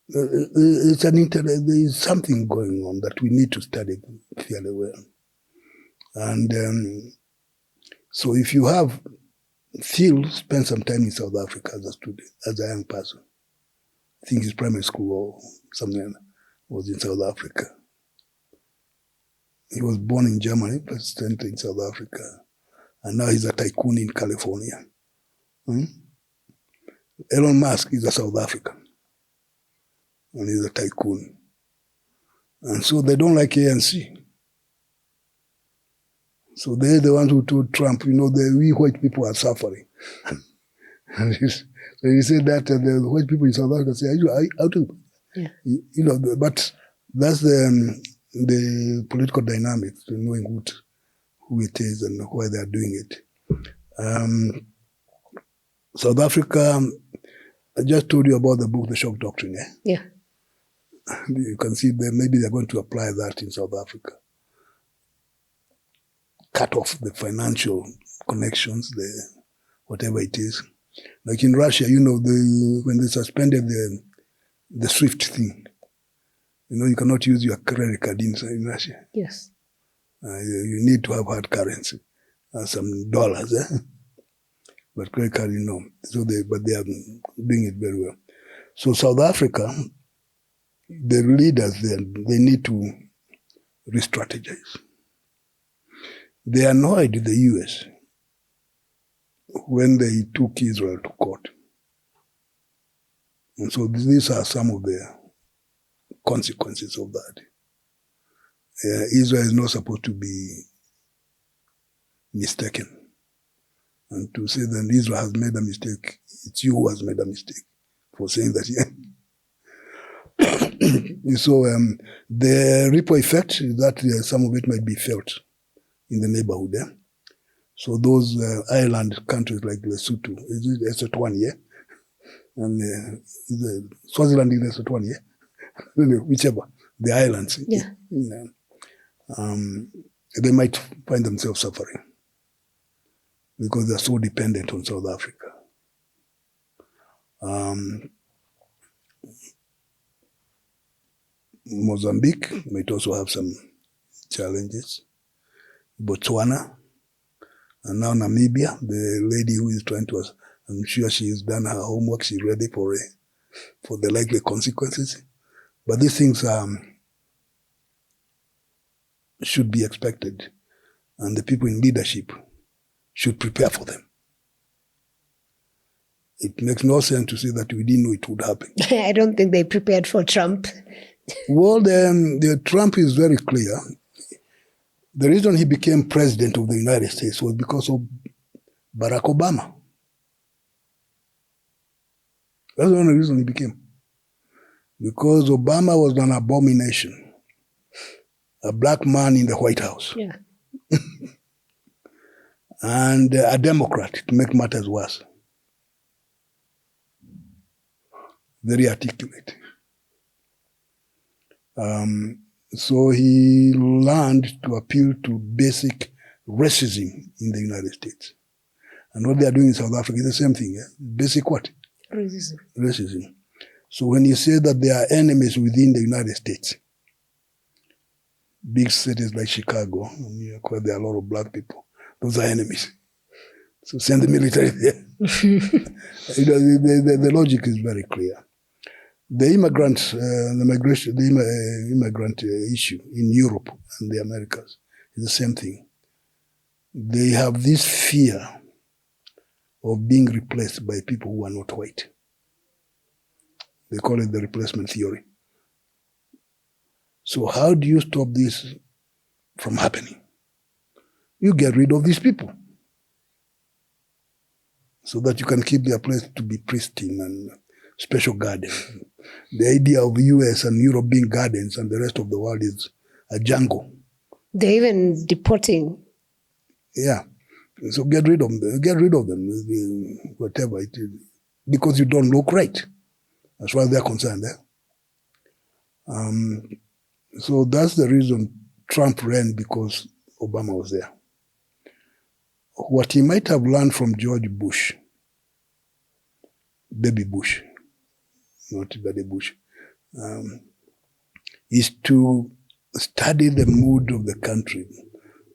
There is something going on that we need to study fairly well. And so if you have Thiel spend some time in South Africa as a student, as a young person, I think his primary school or something was in South Africa. He was born in Germany, but spent in South Africa. And now he's a tycoon in California. Elon Musk is a South African. And he's a tycoon. And so they don't like ANC. So they're the ones who told Trump, we white people are suffering. And so he said that the white people in South Africa say, but that's the political dynamics, knowing who it is and why they are doing it. South Africa, I just told you about the book, The Shock Doctrine.
Yeah.
You can see that maybe they're going to apply that in South Africa. Cut off the financial connections, whatever it is. Like in Russia, when they suspended the SWIFT thing, you cannot use your credit card in Russia.
Yes.
You need to have hard currency, some dollars. But credit card, but they are doing it very well. So South Africa, the leaders there, they need to re-strategize. They annoyed the US when they took Israel to court. And so these are some of the consequences of that. Israel is not supposed to be mistaken. And to say that Israel has made a mistake, it's you who has made a mistake for saying that. So the ripple effect is that some of it might be felt in the neighborhood. So those island countries like Lesotho, is it Eswatini, and Swaziland is Eswatini, whichever, the islands.
Yeah.
They might find themselves suffering because they're so dependent on South Africa. Mozambique might also have some challenges. Botswana, and now Namibia, the lady who is trying to, I'm sure she's done her homework, she's ready for the likely consequences. But these things should be expected, and the people in leadership should prepare for them. It makes no sense to say that we didn't know it would happen.
I don't think they prepared for Trump.
Well, the Trump is very clear. The reason he became president of the United States was because of Barack Obama. That's the only reason he became. Because Obama was an abomination. A black man in the White House.
Yeah.
And a Democrat, to make matters worse. Very articulate. So he learned to appeal to basic racism in the United States. And what they are doing in South Africa is the same thing. Basic what? Racism. So when you say that there are enemies within the United States, big cities like Chicago, where there are a lot of black people, those are enemies. So send the military there. The logic is very clear. The immigrant issue in Europe and the Americas is the same thing. They have this fear of being replaced by people who are not white. They call it the replacement theory. So how do you stop this from happening. You get rid of these people so that you can keep their place to be pristine and special garden. The idea of the US and Europe being gardens and the rest of the world is a jungle.
They're even deporting.
Yeah. So get rid of them, whatever it is, because you don't look right, as far as they're concerned. So that's the reason Trump ran, because Obama was there. What he might have learned from George Bush, baby Bush, not Daddy Bush, is to study the mood of the country,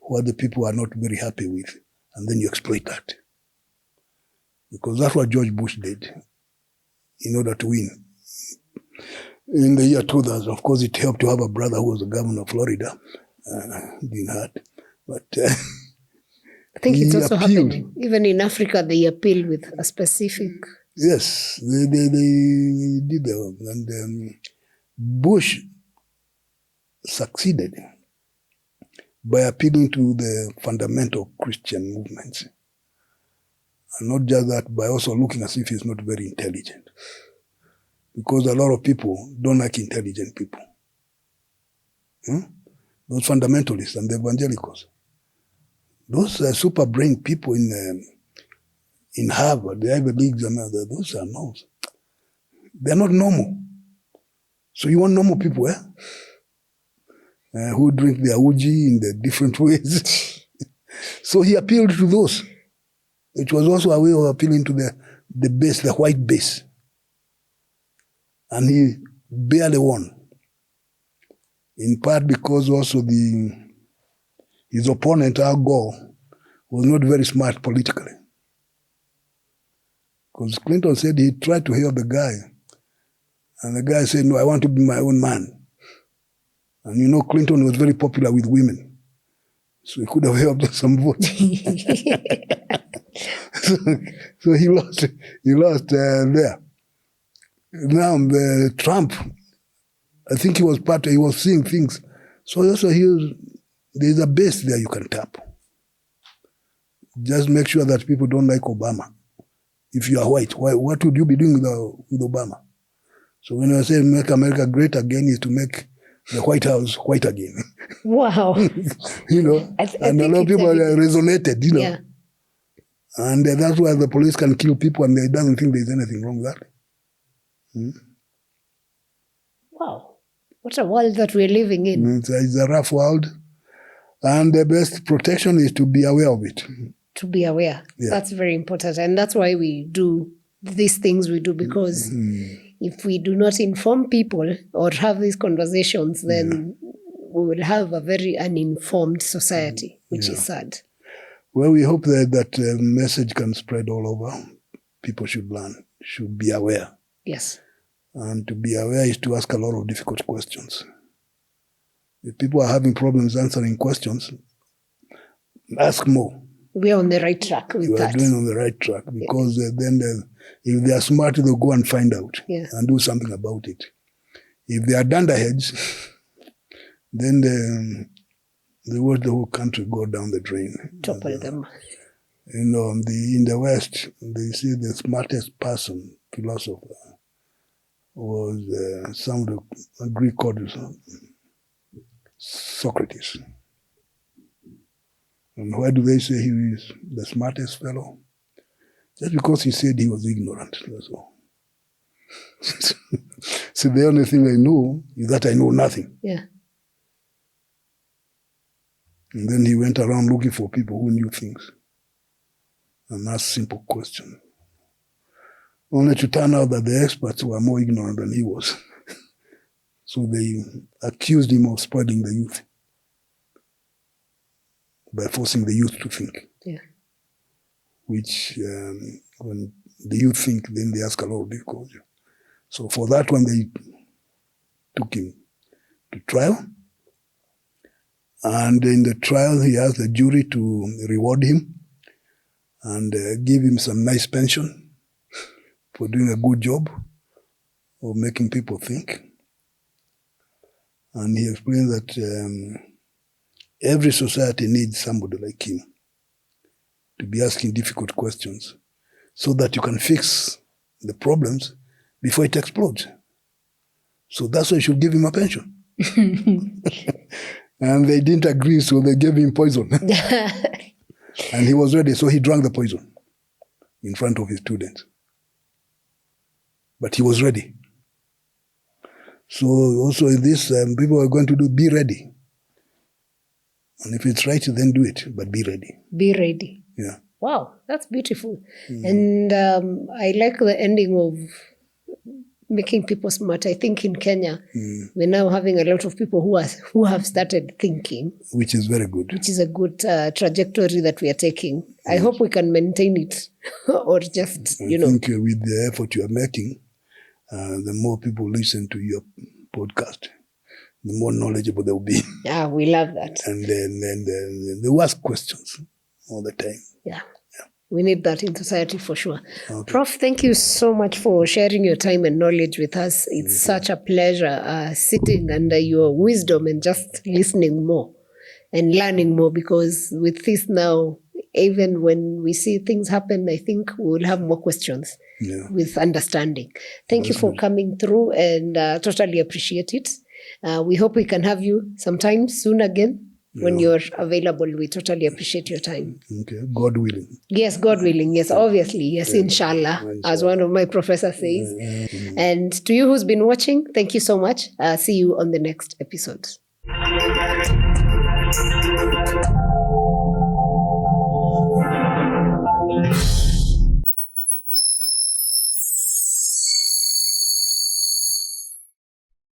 what the people are not very happy with, and then you exploit that. Because that's what George Bush did in order to win. In the year 2000, of course, it helped to have a brother who was the governor of Florida, didn't hurt, but
I think it's also happening. Even in Africa, they appeal with a specific...
Yes, they did that. And Bush succeeded by appealing to the fundamental Christian movements. And not just that, by also looking as if he's not very intelligent. Because a lot of people don't like intelligent people. Those fundamentalists and the evangelicals. Those super brain people in Harvard, the Ivy Leagues and others, those are no. They're not normal. So you want normal people, who drink their uji in the different ways. So he appealed to those. It was also a way of appealing to the base, the white base. And he barely won. In part because also his opponent, Al Gore, was not very smart politically. Because Clinton said he tried to help the guy. And the guy said, no, I want to be my own man. And you know, Clinton was very popular with women. So he could have helped some votes. so he lost there. Now, Trump, I think he was seeing things. So also there's a base there you can tap. Just make sure that people don't like Obama. If you are white, what would you be doing with Obama? So when I say make America great again, is to make the White House white again.
Wow.
You know, and a lot of people resonated, you know. Yeah. And that's why the police can kill people and they doesn't think there's anything wrong with that.
Wow. What a world that we're living in.
It's a rough world. And the best protection is to be aware of it.
To be aware. Yeah. That's very important. And that's why we do these things we do, because if we do not inform people or have these conversations, then we will have a very uninformed society, which is sad.
Well, we hope that message can spread all over. People should learn, should be aware.
Yes.
And to be aware is to ask a lot of difficult questions. If people are having problems answering questions, ask more.
We are on the right track with that.
We are doing on the right track, because then if they are smart, they'll go and find out and do something about it. If they are dunderheads, then they watch the whole country go down the drain.
Topple them.
You know, in the West, they say the smartest person, philosopher, was a Greek called Socrates. And why do they say he is the smartest fellow? Just because he said he was ignorant, that's all. So the only thing I know is that I know nothing.
Yeah.
And then he went around looking for people who knew things and asked simple questions. Only to turn out that the experts were more ignorant than he was. So they accused him of spoiling the youth by forcing the youth to think.
Yeah.
Which, when the youth think, then they ask a lot of difficult questions. So for that one, they took him to trial. And in the trial, he asked the jury to reward him and give him some nice pension for doing a good job of making people think. And he explained that every society needs somebody like him to be asking difficult questions so that you can fix the problems before it explodes. So that's why you should give him a pension. And they didn't agree, so they gave him poison. And he was ready, so he drank the poison in front of his students. But he was ready. So also in this, people are going to be ready. And if it's right, then do it, but be ready.
Be ready.
Yeah.
Wow, that's beautiful. And I like the ending of making people smart. I think in Kenya, we're now having a lot of people who have started thinking.
Which is very good.
Which is a good trajectory that we are taking. I hope we can maintain it or just,
I think with the effort you are making, the more people listen to your podcast, the more knowledgeable they will be.
Yeah, we love that.
And then they ask questions all the time.
Yeah. We need that in society for sure. Okay. Prof, thank you so much for sharing your time and knowledge with us. It's such a pleasure sitting under your wisdom and just listening more and learning more, because with this now, even when we see things happen, I think we will have more questions with understanding. Thank you for coming through, and totally appreciate it. We hope we can have you sometime soon again. When you're available, we totally appreciate your time.
Okay, God willing.
Yes, God willing. Yes, obviously. Yes, inshallah, as one of my professors says. And to you who's been watching, thank you so much. See you on the next episode.